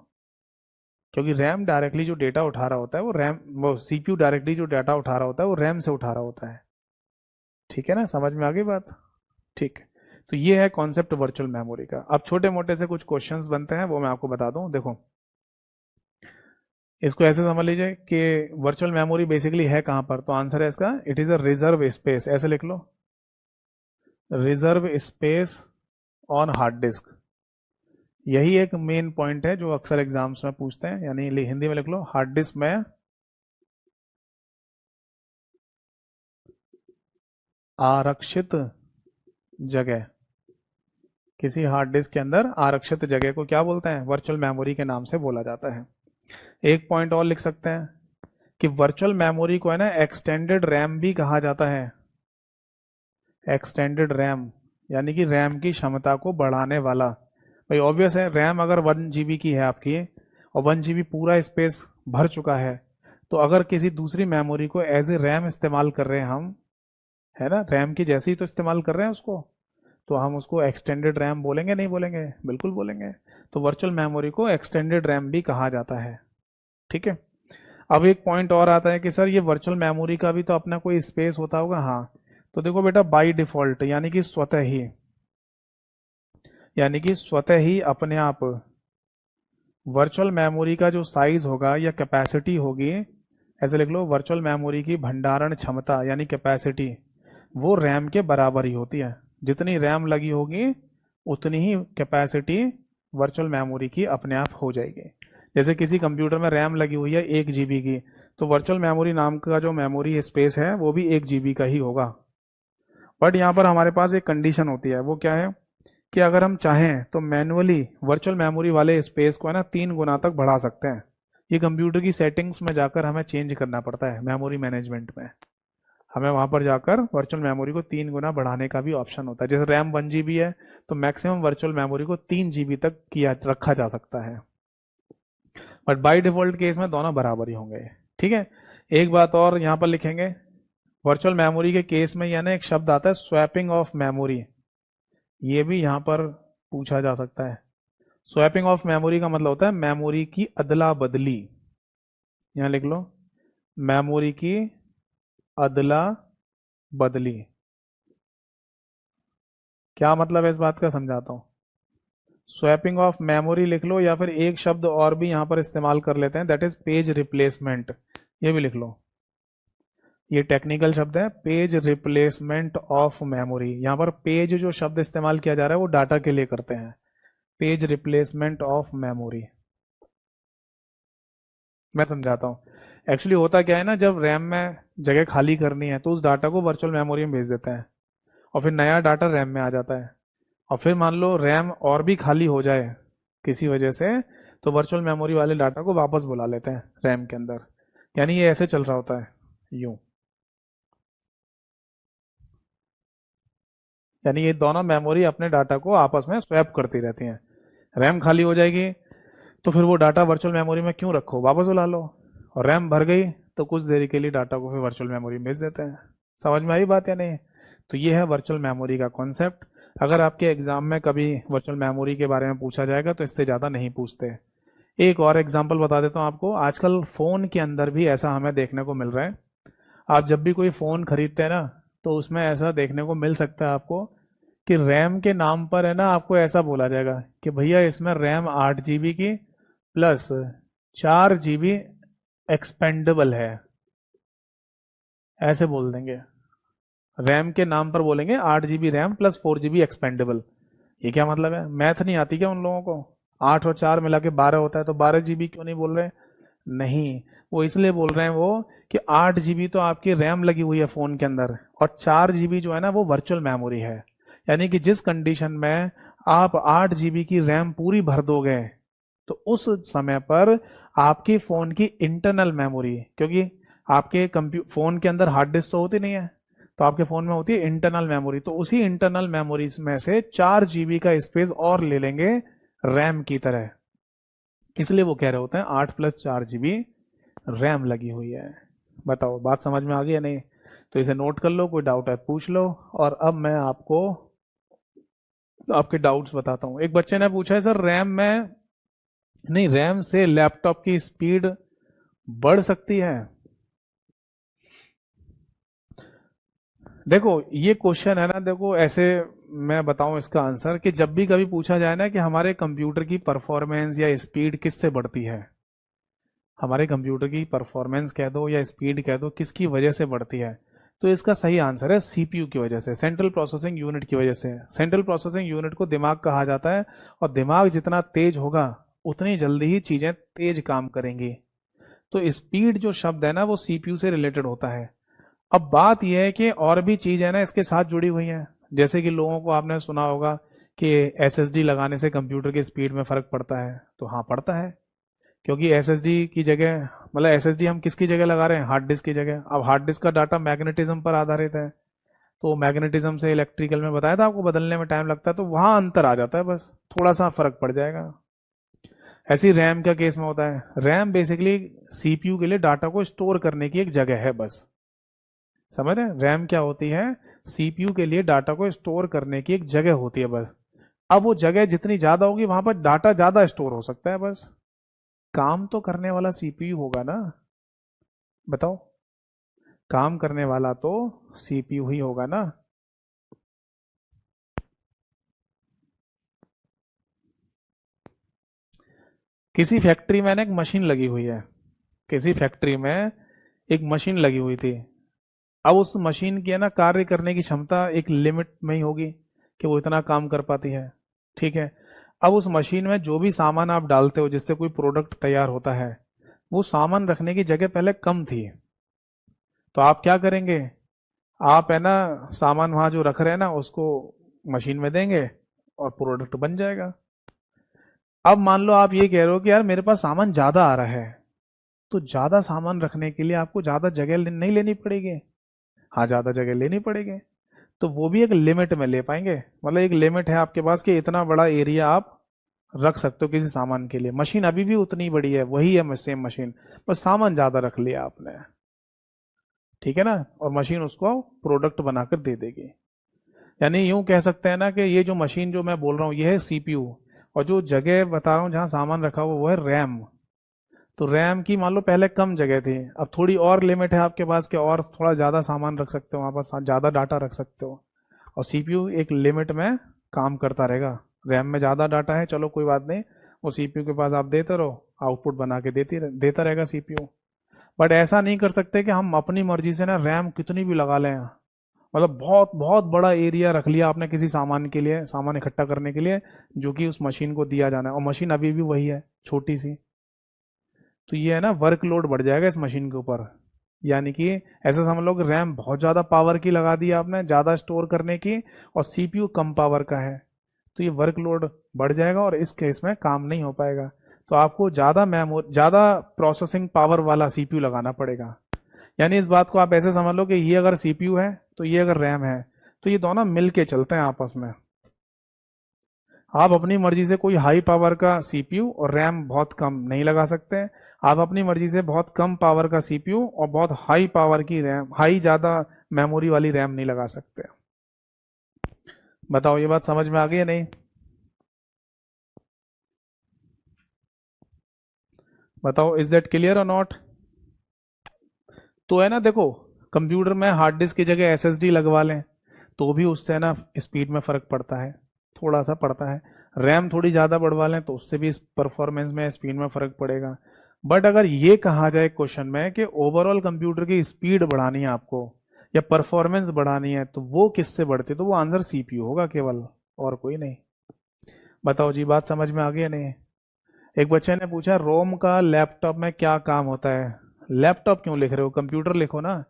क्योंकि रैम डायरेक्टली जो डेटा उठा रहा होता है वो सीपीयू डायरेक्टली जो डाटा उठा रहा होता है वो रैम से उठा रहा होता है। ठीक है ना, समझ में आ गई बात? ठीक। तो ये है कॉन्सेप्ट वर्चुअल मेमोरी का। अब छोटे मोटे से कुछ क्वेश्चंस बनते हैं, वो मैं आपको बता दूं। देखो, इसको ऐसे समझ लीजिए कि वर्चुअल मेमोरी बेसिकली है कहां पर, तो आंसर है इसका, it is a reserve space. ऐसे लिख लो, reserve space on hard disk. यही एक मेन पॉइंट है जो अक्सर एग्जाम्स में पूछते हैं, यानी हिंदी में लिख लो, हार्ड डिस्क में आरक्षित जगह, किसी हार्ड डिस्क के अंदर आरक्षित जगह को क्या बोलते हैं, वर्चुअल मेमोरी के नाम से बोला जाता है। एक पॉइंट और लिख सकते हैं कि वर्चुअल मेमोरी को है ना एक्सटेंडेड रैम भी कहा जाता है। एक्सटेंडेड रैम यानी कि रैम की क्षमता को बढ़ाने वाला। भाई ऑब्वियस है, रैम अगर 1 GB की है आपकी और 1 GB पूरा स्पेस भर चुका है, तो अगर किसी दूसरी मेमोरी को एज ए रैम इस्तेमाल कर रहे हैं हम, है ना, रैम की जैसे ही तो इस्तेमाल कर रहे हैं उसको, तो हम उसको एक्सटेंडेड रैम बोलेंगे नहीं बोलेंगे? बिल्कुल बोलेंगे। तो वर्चुअल मेमोरी को एक्सटेंडेड रैम भी कहा जाता है। ठीक है। अब एक पॉइंट और आता है कि सर ये वर्चुअल मेमोरी का भी तो अपना कोई स्पेस होता होगा। हाँ, तो देखो बेटा, बाय डिफॉल्ट यानी कि स्वतः ही अपने आप वर्चुअल मेमोरी का जो साइज होगा या कैपेसिटी होगी, ऐसे लिख लो, वर्चुअल मेमोरी की भंडारण क्षमता यानी कैपेसिटी, वो रैम के बराबर ही होती है। जितनी रैम लगी होगी उतनी ही कैपेसिटी वर्चुअल मेमोरी की अपने आप हो जाएगी। जैसे किसी कंप्यूटर में रैम लगी हुई है 1 GB की, तो वर्चुअल मेमोरी नाम का जो मेमोरी स्पेस है वो भी 1 GB का ही होगा। बट यहाँ पर हमारे पास एक कंडीशन होती है, वो क्या है कि अगर हम चाहें तो मैनुअली वर्चुअल मेमोरी वाले स्पेस को है ना 3 गुना तक बढ़ा सकते हैं। ये कंप्यूटर की सेटिंग्स में जाकर हमें चेंज करना पड़ता है, मेमोरी मैनेजमेंट में हमें वहां पर जाकर वर्चुअल मेमोरी को 3 गुना बढ़ाने का भी ऑप्शन होता है। जैसे रैम 1 GB है, तो मैक्सिमम वर्चुअल मेमोरी को 3 GB तक किया रखा जा सकता है। बट बाय डिफॉल्ट केस में दोनों बराबर ही होंगे। ठीक है। एक बात और यहाँ पर लिखेंगे, वर्चुअल मेमोरी के केस में यानी एक शब्द आता है स्वैपिंग ऑफ मेमोरी, ये भी यहाँ पर पूछा जा सकता है। स्वैपिंग ऑफ मेमोरी का मतलब होता है मेमोरी की अदला बदली। यहां लिख लो, मेमोरी की अदला बदली। क्या मतलब है इस बात का, समझाता हूं। स्वैपिंग ऑफ मेमोरी लिख लो, या फिर एक शब्द और भी यहां पर इस्तेमाल कर लेते हैं, दैट इज पेज रिप्लेसमेंट। ये भी लिख लो, ये टेक्निकल शब्द है, पेज रिप्लेसमेंट ऑफ मेमोरी। यहां पर पेज जो शब्द इस्तेमाल किया जा रहा है वो डाटा के लिए करते हैं, पेज रिप्लेसमेंट ऑफ मेमोरी। मैं समझाता हूँ। एक्चुअली होता क्या है ना, जब रैम में जगह खाली करनी है तो उस डाटा को वर्चुअल मेमोरी में भेज देते हैं, और फिर नया डाटा रैम में आ जाता है। और फिर मान लो रैम और भी खाली हो जाए किसी वजह से, तो वर्चुअल मेमोरी वाले डाटा को वापस बुला लेते हैं रैम के अंदर। यानी ये ऐसे चल रहा होता है, यूं। यानी ये दोनों मेमोरी अपने डाटा को आपस में स्वैप करती रहती हैं। रैम खाली हो जाएगी तो फिर वो डाटा वर्चुअल मेमोरी में क्यों रखो, वापस बुला लो। और रैम भर गई तो कुछ देरी के लिए डाटा को फिर वर्चुअल मेमोरी में भेज देते हैं। समझ में आई बात या नहीं? तो ये है वर्चुअल मेमोरी का कॉन्सेप्ट। अगर आपके एग्जाम में कभी वर्चुअल मेमोरी के बारे में पूछा जाएगा तो इससे ज़्यादा नहीं पूछते। एक और एग्जाम्पल बता देता हूँ आपको, आजकल फ़ोन के अंदर भी ऐसा हमें देखने को मिल रहा है। आप जब भी कोई फ़ोन खरीदते हैं ना, तो उसमें ऐसा देखने को मिल सकता है आपको कि रैम के नाम पर है ना, आपको ऐसा बोला जाएगा कि भैया इसमें रैम 8 GB की प्लस 4 GB एक्सपेंडेबल है, ऐसे बोल देंगे। रैम के नाम पर बोलेंगे 8 GB RAM plus 4 GB expandable. ये क्या मतलब है? मैथ नहीं आती क्या उन लोगों को? 8 और 4 मिला के 12 होता है, तो 12 GB क्यों नहीं बोल रहे? नहीं, वो इसलिए बोल रहे हैं वो कि 8 GB तो आपकी रैम लगी हुई है फोन के अंदर, और 4 GB जो है ना वो वर्चुअल मेमोरी है। यानी कि जिस कंडीशन में आप 8 GB की रैम पूरी भर दोगे, तो उस समय पर आपकी फोन की इंटरनल मेमोरी, क्योंकि आपके फोन के अंदर हार्ड डिस्क तो होती नहीं है, तो आपके फोन में होती है इंटरनल मेमोरी, तो उसी इंटरनल मेमोरी में से 4 GB का स्पेस और ले लेंगे रैम की तरह। इसलिए वो कह रहे होते हैं 8 + 4 GB रैम लगी हुई है। बताओ बात समझ में आ गई या नहीं? तो इसे नोट कर लो, कोई डाउट है पूछ लो। और अब मैं आपको आपके डाउट्स बताता हूँ। एक बच्चे ने पूछा है, सर रैम में नहीं, रैम से लैपटॉप की स्पीड बढ़ सकती है? देखो ये क्वेश्चन है ना, देखो ऐसे मैं बताऊं इसका आंसर, कि जब भी कभी पूछा जाए ना कि हमारे कंप्यूटर की परफॉर्मेंस या स्पीड किससे बढ़ती है, हमारे कंप्यूटर की परफॉर्मेंस कह दो या स्पीड कह दो, किसकी वजह से बढ़ती है, तो इसका सही आंसर है सीपीयू की वजह से, सेंट्रल प्रोसेसिंग यूनिट की वजह से। सेंट्रल प्रोसेसिंग यूनिट को दिमाग कहा जाता है, और दिमाग जितना तेज होगा उतनी जल्दी ही चीजें तेज काम करेंगी। तो स्पीड जो शब्द है ना वो सीपीयू से रिलेटेड होता है। अब बात यह है कि और भी चीज है ना इसके साथ जुड़ी हुई है। जैसे कि लोगों को आपने सुना होगा कि एसएसडी लगाने से कंप्यूटर की स्पीड में फर्क पड़ता है, तो हाँ पड़ता है, क्योंकि एसएसडी की जगह, मतलब एसएसडी हम किसकी जगह लगा रहे हैं? हार्ड डिस्क की जगह। अब हार्ड डिस्क का डाटा मैग्नेटिज्म पर आधारित है, तो मैग्नेटिज्म से इलेक्ट्रिकल में बताया था आपको बदलने में टाइम लगता है, तो वहां अंतर आ जाता है, बस थोड़ा सा फर्क पड़ जाएगा। ऐसी रैम का केस में होता है, रैम बेसिकली सीपीयू के लिए डाटा को स्टोर करने की एक जगह है बस। समझ रहे हैं? रैम क्या होती है? सीपीयू के लिए डाटा को स्टोर करने की एक जगह होती है बस। अब वो जगह जितनी ज्यादा होगी वहां पर डाटा ज्यादा स्टोर हो सकता है बस। काम तो करने वाला सीपीयू होगा ना। बताओ, काम करने वाला तो सीपीयू ही होगा ना। किसी फैक्ट्री में ना एक मशीन लगी हुई है, किसी फैक्ट्री में एक मशीन लगी हुई थी। अब उस मशीन की है ना कार्य करने की क्षमता एक लिमिट में ही होगी कि वो इतना काम कर पाती है। ठीक है। अब उस मशीन में जो भी सामान आप डालते हो जिससे कोई प्रोडक्ट तैयार होता है, वो सामान रखने की जगह पहले कम थी। तो आप क्या करेंगे? आप है ना सामान वहां जो रख रहे हैं ना उसको मशीन में देंगे और प्रोडक्ट बन जाएगा। अब मान लो आप ये कह रहे हो कि यार मेरे पास सामान ज्यादा आ रहा है, तो ज्यादा सामान रखने के लिए आपको ज्यादा जगह नहीं लेनी पड़ेगी। हाँ, ज्यादा जगह लेनी पड़ेगी। तो वो भी एक लिमिट में ले पाएंगे, मतलब एक लिमिट है आपके पास कि इतना बड़ा एरिया आप रख सकते हो किसी सामान के लिए। मशीन अभी भी उतनी बड़ी है, वही है सेम मशीन, बस सामान ज्यादा रख लिया आपने। ठीक है ना? और मशीन उसको प्रोडक्ट बनाकर दे देगी। यानी यूं कह सकते हैं ना कि ये जो मशीन जो मैं बोल रहा हूँ ये है सीपीयू, और जो जगह बता रहा हूँ जहां सामान रखा हुआ वो है रैम। तो रैम की मान लो पहले कम जगह थी, अब थोड़ी और लिमिट है आपके पास कि और थोड़ा ज्यादा सामान रख सकते हो वहां पर, ज्यादा डाटा रख सकते हो। और सीपीयू एक लिमिट में काम करता रहेगा। रैम में ज्यादा डाटा है, चलो कोई बात नहीं, वो सीपीयू के पास आप देते रहो, आउटपुट बना के देता रहेगा सीपीयू। बट ऐसा नहीं कर सकते कि हम अपनी मर्जी से ना रैम कितनी भी लगा लें। मतलब बहुत बहुत बड़ा एरिया रख लिया आपने किसी सामान के लिए, सामान इकट्ठा करने के लिए, जो कि उस मशीन को दिया जाना है, और मशीन अभी भी वही है, छोटी सी। तो ये है ना वर्कलोड बढ़ जाएगा इस मशीन के ऊपर। यानी कि ऐसा समझ लो कि रैम बहुत ज़्यादा पावर की लगा दी आपने, ज़्यादा स्टोर करने की, और सीपीयू कम पावर का है। तो ये वर्कलोड बढ़ जाएगा और इस केस में काम नहीं हो पाएगा। तो आपको ज़्यादा प्रोसेसिंग पावर वाला सीपीयू लगाना पड़ेगा। यानी इस बात को आप ऐसे समझ लो कि ये अगर सीपीयू है तो ये अगर रैम है, तो ये दोनों मिलके चलते हैं आपस में। आप अपनी मर्जी से कोई हाई पावर का सीपीयू और रैम बहुत कम नहीं लगा सकते। आप अपनी मर्जी से बहुत कम पावर का सीपीयू और बहुत हाई पावर की रैम, हाई ज्यादा मेमोरी वाली रैम नहीं लगा सकते। बताओ, ये बात समझ में आ गई या नहीं? बताओ, इज दैट क्लियर और नॉट? तो है ना, देखो, कंप्यूटर में हार्ड डिस्क की जगह एसएसडी लगवा लें तो भी उससे है ना स्पीड में फर्क पड़ता है, थोड़ा सा पड़ता है। रैम थोड़ी ज़्यादा बढ़वा लें तो उससे भी परफॉर्मेंस में, स्पीड में फर्क पड़ेगा। बट अगर ये कहा जाए क्वेश्चन में कि ओवरऑल कंप्यूटर की स्पीड बढ़ानी है आपको या परफॉर्मेंस बढ़ानी है, तो वो किससे बढ़ती है? तो वो आंसर सीपीयू होगा केवल, और कोई नहीं। बताओ जी, बात समझ में आ गई या नहीं? एक बच्चे ने पूछा रोम का लैपटॉप में क्या काम होता है। लैपटॉप क्यों लिख रहे हो? कंप्यूटर लिखो ना।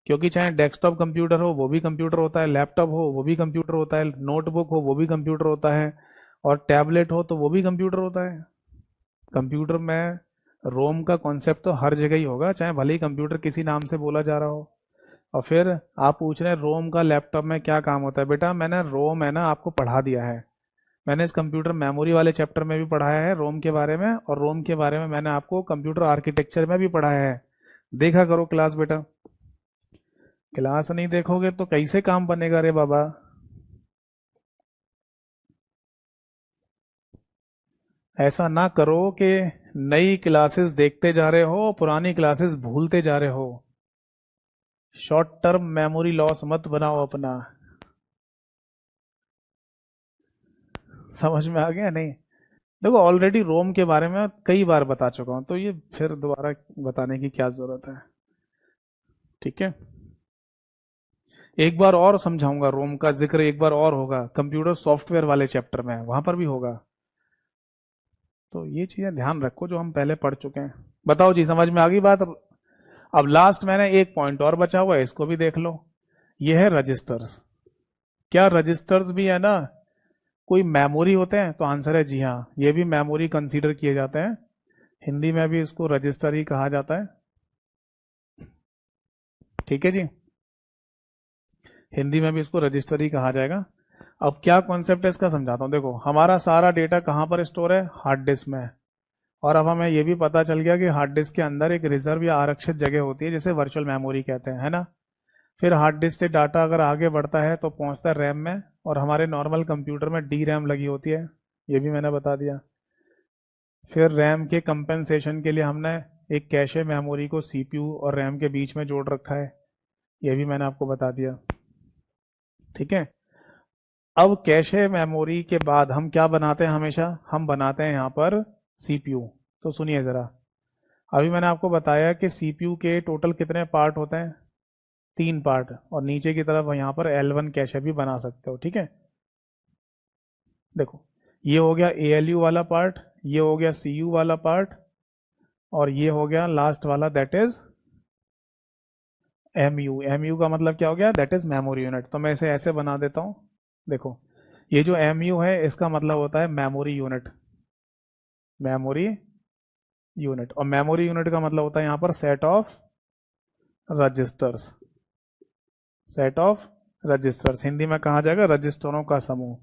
क्योंकि चाहे डेस्कटॉप कंप्यूटर हो वो भी कंप्यूटर होता है, लैपटॉप हो वो भी कंप्यूटर होता है, नोटबुक हो वो भी कंप्यूटर होता है, और टैबलेट हो तो वो भी कंप्यूटर होता है। कंप्यूटर में रोम का कॉन्सेप्ट तो हर जगह ही होगा, चाहे भले ही कंप्यूटर किसी नाम से बोला जा रहा हो। और फिर आप पूछ रहे हैं रोम का लैपटॉप में क्या काम होता है। बेटा, मैंने रोम है ना आपको पढ़ा दिया है। मैंने इस कंप्यूटर मेमोरी वाले चैप्टर में भी पढ़ाया है रोम के बारे में, और रोम के बारे में मैंने आपको कंप्यूटर आर्किटेक्चर में भी पढ़ाया है। देखा करो क्लास बेटा। क्लास नहीं देखोगे तो कैसे काम बनेगा रे बाबा? ऐसा ना करो कि नई क्लासेस देखते जा रहे हो, पुरानी क्लासेस भूलते जा रहे हो। शॉर्ट टर्म मेमोरी लॉस मत बनाओ अपना। समझ में आ गया नहीं? देखो, ऑलरेडी रोम के बारे में कई बार बता चुका हूं, तो ये फिर दोबारा बताने की क्या जरूरत है? ठीक है। एक बार और समझाऊंगा, रोम का जिक्र एक बार और होगा कंप्यूटर सॉफ्टवेयर वाले चैप्टर में, वहां पर भी होगा। तो ये चीजें ध्यान रखो जो हम पहले पढ़ चुके हैं। बताओ जी, समझ में आ गई बात? अब लास्ट मैंने एक पॉइंट और बचा हुआ है, इसको भी देख लो। ये है रजिस्टर्स। क्या रजिस्टर्स भी है ना कोई मेमोरी होते हैं? तो आंसर है जी हाँ, ये भी मेमोरी कंसीडर किए जाते हैं। हिंदी में भी इसको रजिस्टर ही कहा जाता है। ठीक है जी, हिंदी में भी इसको रजिस्टर ही कहा जाएगा। अब क्या कॉन्सेप्ट है इसका समझाता हूँ। देखो, हमारा सारा डेटा कहाँ पर स्टोर है? हार्ड डिस्क में। और अब हमें यह भी पता चल गया कि हार्ड डिस्क के अंदर एक रिजर्व या आरक्षित जगह होती है जिसे वर्चुअल मेमोरी कहते हैं, है ना? फिर हार्ड डिस्क से डाटा अगर आगे बढ़ता है तो पहुंचता है रैम में, और हमारे नॉर्मल कंप्यूटर में डी रैम लगी होती है, ये भी मैंने बता दिया। फिर रैम के कंपेंसेशन के लिए हमने एक कैशे मेमोरी को सीपीयू और रैम के बीच में जोड़ रखा है, ये भी मैंने आपको बता दिया। ठीक है, अब कैशे मेमोरी के बाद हम क्या बनाते हैं, हमेशा हम बनाते हैं यहाँ पर सीपीयू। तो सुनिए ज़रा, अभी मैंने आपको बताया कि सीपीयू के टोटल कितने पार्ट होते हैं, 3 पार्ट, और नीचे की तरफ यहाँ पर L1 कैशे भी बना सकते हो। ठीक है, देखो ये हो गया ALU वाला पार्ट, ये हो गया CU वाला पार्ट, और ये हो गया लास्ट वाला दैट इज MU। MU का मतलब क्या हो गया, दैट इज मेमोरी यूनिट। तो मैं इसे ऐसे बना देता हूँ, देखो ये जो MU है इसका मतलब होता है मेमोरी यूनिट, मेमोरी यूनिट, और मेमोरी यूनिट का मतलब होता है यहाँ पर set of registers, set of registers, Hindi में कहा जाएगा रजिस्टरों का समूह,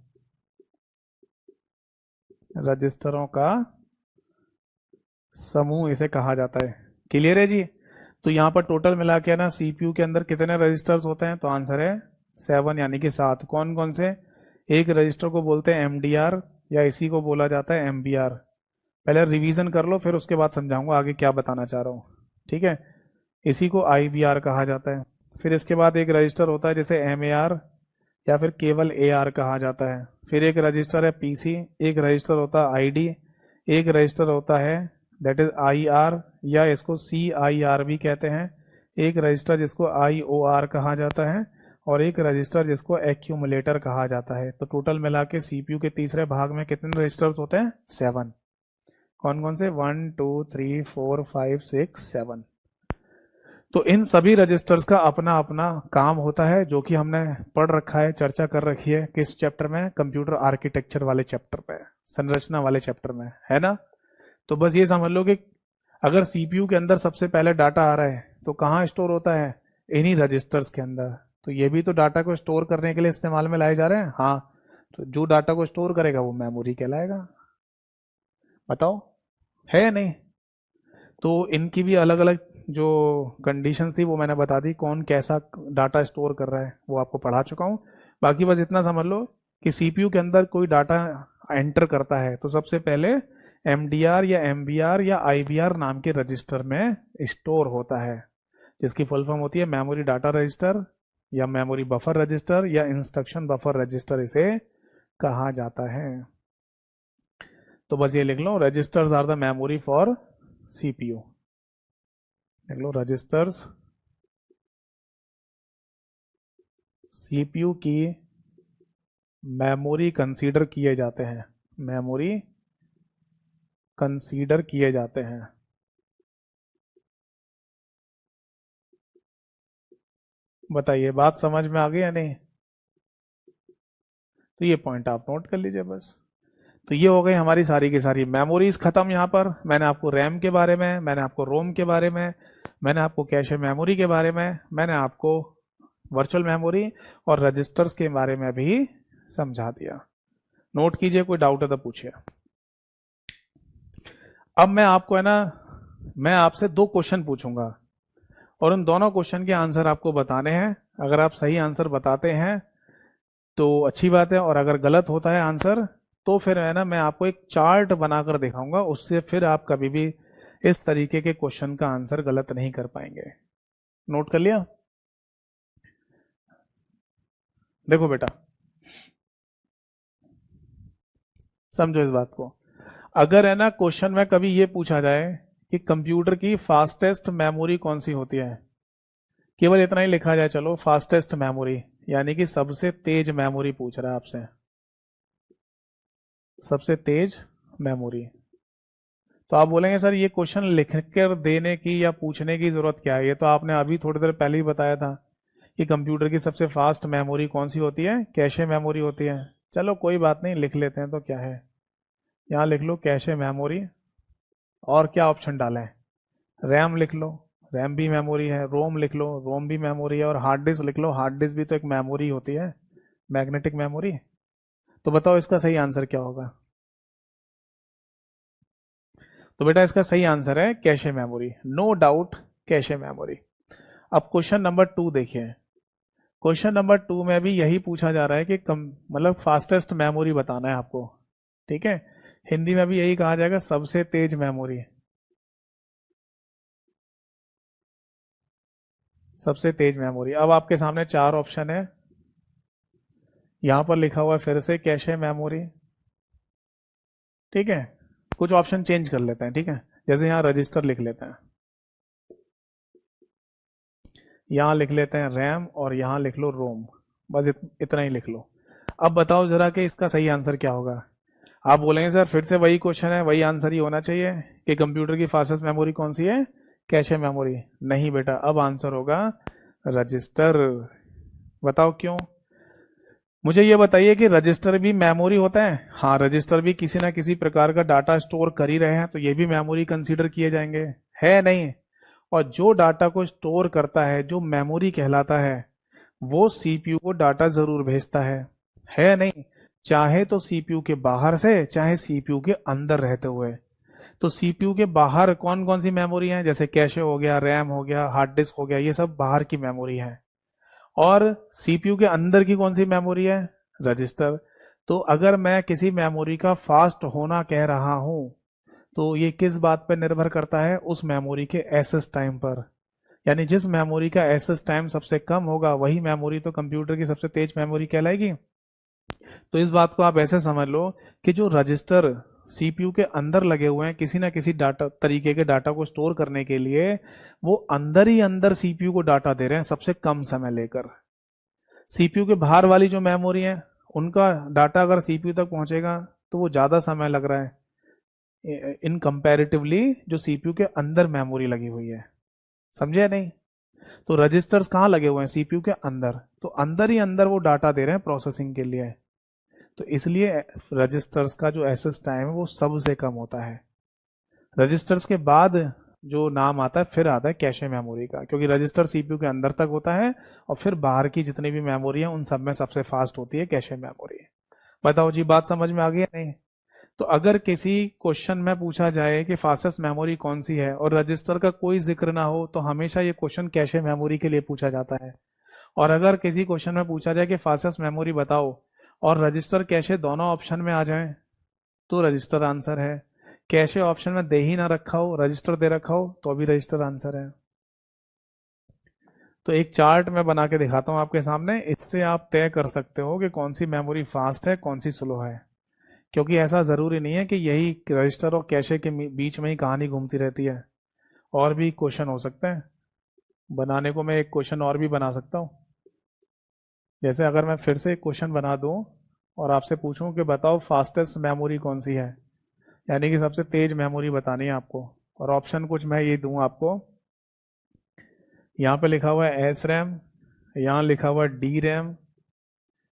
रजिस्टरों का समूह इसे कहा जाता है। क्लियर है जी। तो यहाँ पर टोटल मिला के ना सीपीयू के अंदर कितने रजिस्टर्स होते हैं, तो आंसर है 7, यानी कि 7। कौन कौन से, एक रजिस्टर को बोलते हैं MDR, या इसी को बोला जाता है MBR। पहले रिवीजन कर लो, फिर उसके बाद समझाऊंगा आगे क्या बताना चाह रहा हूँ। ठीक है, इसी को IBR कहा जाता है। फिर इसके बाद एक रजिस्टर होता है जैसे MAR, या फिर केवल AR कहा जाता है। फिर एक रजिस्टर है PC, एक रजिस्टर होता है ID, एक रजिस्टर होता है दैट इज IR, या इसको CIR भी कहते हैं, एक रजिस्टर जिसको IOR कहा जाता है, और एक रजिस्टर जिसको एक्यूमुलेटर कहा जाता है। तो टोटल मिला के सीपीयू के तीसरे भाग में कितने रजिस्टर्स होते हैं, 7। कौन कौन से, 1 2 3 4 5 6 7। तो इन सभी रजिस्टर्स का अपना अपना काम होता है, जो कि हमने पढ़ रखा है, चर्चा कर रखी है किस चैप्टर में, कंप्यूटर आर्किटेक्चर वाले चैप्टर पे, संरचना वाले चैप्टर में, है ना। तो बस ये समझ लो कि अगर सीपीयू के अंदर सबसे पहले डाटा आ रहा है तो कहाँ स्टोर होता है, इन्हीं रजिस्टर्स के अंदर। तो ये भी तो डाटा को स्टोर करने के लिए इस्तेमाल में लाए जा रहे हैं। हाँ, तो जो डाटा को स्टोर करेगा वो मेमोरी कहलाएगा। बताओ, है या नहीं। तो इनकी भी अलग अलग जो कंडीशन थी वो मैंने बता दी, कौन कैसा डाटा स्टोर कर रहा है वो आपको पढ़ा चुका हूँ। बाकी बस इतना समझ लो कि सीपीयू के अंदर कोई डाटा एंटर करता है तो सबसे पहले MDR या MBR या IBR नाम के रजिस्टर में स्टोर होता है, जिसकी फुल फॉर्म होती है मेमोरी डाटा रजिस्टर, या मेमोरी बफर रजिस्टर, या इंस्ट्रक्शन बफर रजिस्टर इसे कहा जाता है। तो बस ये लिख लो, registers are the memory for CPU. देख लो, रजिस्टर्स सीपीयू की मेमोरी कंसीडर किए जाते हैं, मेमोरी कंसीडर किए जाते हैं। बताइए, बात समझ में आ गई या नहीं। तो ये पॉइंट आप नोट कर लीजिए बस। तो ये हो गई हमारी सारी की सारी मेमोरीज खत्म। यहाँ पर मैंने आपको रैम के बारे में, मैंने आपको रोम के बारे में, मैंने आपको कैशे मेमोरी के बारे में, मैंने आपको वर्चुअल मेमोरी और रजिस्टर्स के बारे में भी समझा दिया। नोट कीजिए, कोई डाउट है तो पूछिए। अब मैं आपको है ना, मैं आपसे 2 क्वेश्चन पूछूंगा और उन दोनों क्वेश्चन के आंसर आपको बताने हैं। अगर आप सही आंसर बताते हैं तो अच्छी बात है, और अगर गलत होता है आंसर तो फिर है ना मैं आपको एक चार्ट बनाकर दिखाऊंगा, उससे फिर आप कभी भी इस तरीके के क्वेश्चन का आंसर गलत नहीं कर पाएंगे। नोट कर लिया। देखो बेटा, समझो इस बात को। अगर है ना क्वेश्चन में कभी ये पूछा जाए कि कंप्यूटर की फास्टेस्ट मेमोरी कौन सी होती है, केवल इतना ही लिखा जाए, चलो फास्टेस्ट मेमोरी, यानी कि सबसे तेज मेमोरी पूछ रहा है आपसे, सबसे तेज मेमोरी। तो आप बोलेंगे सर ये क्वेश्चन लिख कर देने की या पूछने की जरूरत क्या है, ये तो आपने अभी थोड़ी देर पहले ही बताया था कि कंप्यूटर की सबसे फास्ट मेमोरी कौन सी होती है, कैशे मेमोरी होती है। चलो कोई बात नहीं, लिख लेते हैं। तो क्या है, यहाँ लिख लो कैशे मेमोरी, और क्या ऑप्शन डालें, रैम लिख लो, रैम भी मेमोरी है, रोम लिख लो, रोम भी मेमोरी है, और हार्ड डिस्क लिख लो, हार्ड डिस्क भी तो एक मेमोरी होती है, मैग्नेटिक मेमोरी। तो बताओ इसका सही आंसर क्या होगा। तो बेटा इसका सही आंसर है cache memory, no doubt cache memory. अब क्वेश्चन नंबर 2 देखिए, क्वेश्चन नंबर 2 में भी यही पूछा जा रहा है कि कम मतलब फास्टेस्ट मेमोरी बताना है आपको। ठीक है, हिंदी में भी यही कहा जाएगा, सबसे तेज मेमोरी। सबसे तेज मेमोरी। अब आपके सामने 4 ऑप्शन है, यहां पर लिखा हुआ है फिर से कैशे मेमोरी। ठीक है, कुछ ऑप्शन चेंज कर लेते हैं। ठीक है, जैसे यहाँ रजिस्टर लिख लेते हैं, यहाँ लिख लेते हैं रैम, और यहाँ लिख लो रोम। बस इतना ही लिख लो। अब बताओ जरा कि इसका सही आंसर क्या होगा। आप बोलेंगे सर फिर से वही क्वेश्चन है, वही आंसर ही होना चाहिए कि कंप्यूटर की फास्टेस्ट मेमोरी कौन सी है, कैशे मेमोरी। नहीं बेटा, अब आंसर होगा रजिस्टर। बताओ क्यों। मुझे ये बताइए कि रजिस्टर भी मेमोरी होता है। हाँ, रजिस्टर भी किसी ना किसी प्रकार का डाटा स्टोर कर ही रहे हैं, तो ये भी मेमोरी कंसीडर किए जाएंगे, है नहीं। और जो डाटा को स्टोर करता है, जो मेमोरी कहलाता है, वो सीपीयू को डाटा जरूर भेजता है नहीं। चाहे तो सीपीयू के बाहर से, चाहे सीपीयू के अंदर रहते हुए। तो सीपीयू के बाहर कौन कौन सी मेमोरी है, जैसे कैशे हो गया, रैम हो गया, हार्ड डिस्क हो गया, ये सब बाहर की मेमोरी है। और सीपीयू के अंदर की कौन सी मेमोरी है, रजिस्टर। तो अगर मैं किसी मेमोरी का फास्ट होना कह रहा हूं, तो ये किस बात पर निर्भर करता है, उस मेमोरी के एसेस टाइम पर। यानी जिस मेमोरी का एसेस टाइम सबसे कम होगा, वही मेमोरी तो कंप्यूटर की सबसे तेज मेमोरी कहलाएगी। तो इस बात को आप ऐसे समझ लो कि जो रजिस्टर सीपीयू के अंदर लगे हुए हैं किसी ना किसी डाटा तरीके के डाटा को स्टोर करने के लिए, वो अंदर ही अंदर सीपीयू को डाटा दे रहे हैं सबसे कम समय लेकर। सीपीयू के बाहर वाली जो मेमोरी है, उनका डाटा अगर सीपीयू तक पहुंचेगा तो वो ज्यादा समय लग रहा है इन कंपैरेटिवली जो सीपीयू के अंदर मेमोरी लगी हुई है। समझे या नहीं। तो रजिस्टर्स कहाँ लगे हुए हैं, सीपीयू के अंदर, तो अंदर ही अंदर वो डाटा दे रहे हैं प्रोसेसिंग के लिए। तो इसलिए रजिस्टर्स का जो एसेस टाइम है वो सबसे कम होता है। रजिस्टर्स के बाद जो नाम आता है फिर आता है कैशे मेमोरी का, क्योंकि रजिस्टर सीपीयू के अंदर तक होता है, और फिर बाहर की जितनी भी मेमोरी है उन सब में सबसे फास्ट होती है कैशे मेमोरी। बताओ जी, बात समझ में आ गई या नहीं। तो अगर किसी क्वेश्चन में पूछा जाए कि फास्टेस्ट मेमोरी कौन सी है और रजिस्टर का कोई जिक्र ना हो, तो हमेशा ये क्वेश्चन कैशे मेमोरी के लिए पूछा जाता है। और अगर किसी क्वेश्चन में पूछा जाए कि फास्टेस्ट मेमोरी बताओ, और रजिस्टर कैशे दोनों ऑप्शन में आ जाए, तो रजिस्टर आंसर है। कैशे ऑप्शन में दे ही ना रखा हो, रजिस्टर दे रखा हो, तो भी रजिस्टर आंसर है। तो एक चार्ट मैं बना के दिखाता हूं आपके सामने, इससे आप तय कर सकते हो कि कौन सी मेमोरी फास्ट है, कौन सी स्लो है। क्योंकि ऐसा जरूरी नहीं है कि यही रजिस्टर और कैशे के बीच में ही कहानी घूमती रहती है, और भी क्वेश्चन हो सकते हैं। बनाने को मैं एक क्वेश्चन और भी बना सकता हूँ। जैसे अगर मैं फिर से एक क्वेश्चन बना दूं और आपसे पूछूं कि बताओ फास्टेस्ट मेमोरी कौन सी है, यानी कि सबसे तेज मेमोरी बतानी है आपको, और ऑप्शन कुछ मैं ये दूं आपको। यहाँ पे लिखा हुआ है एस रैम, यहाँ लिखा हुआ है डी रैम,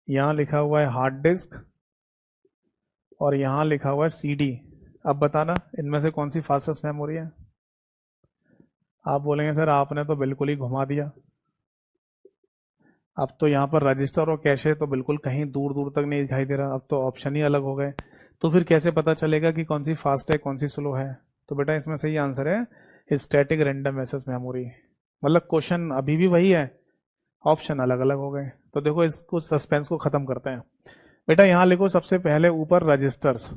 यहाँ लिखा हुआ है हार्ड डिस्क, और यहाँ लिखा हुआ है सीडी। अब बताना इनमें से कौन सी फास्टेस्ट मेमोरी है। आप बोलेंगे सर आपने तो बिल्कुल ही घुमा दिया, अब तो यहाँ पर रजिस्टर और कैशे तो बिल्कुल कहीं दूर दूर तक नहीं दिखाई दे रहा, अब तो ऑप्शन ही अलग हो गए। तो फिर कैसे पता चलेगा कि कौन सी फास्ट है कौन सी स्लो है। तो बेटा इसमें सही आंसर है स्टैटिक रैंडम एक्सेस मेमोरी। मतलब क्वेश्चन अभी भी वही है, ऑप्शन अलग अलग हो गए। तो देखो इसको सस्पेंस को खत्म करते हैं। बेटा यहाँ लिखो सबसे पहले ऊपर रजिस्टर्स,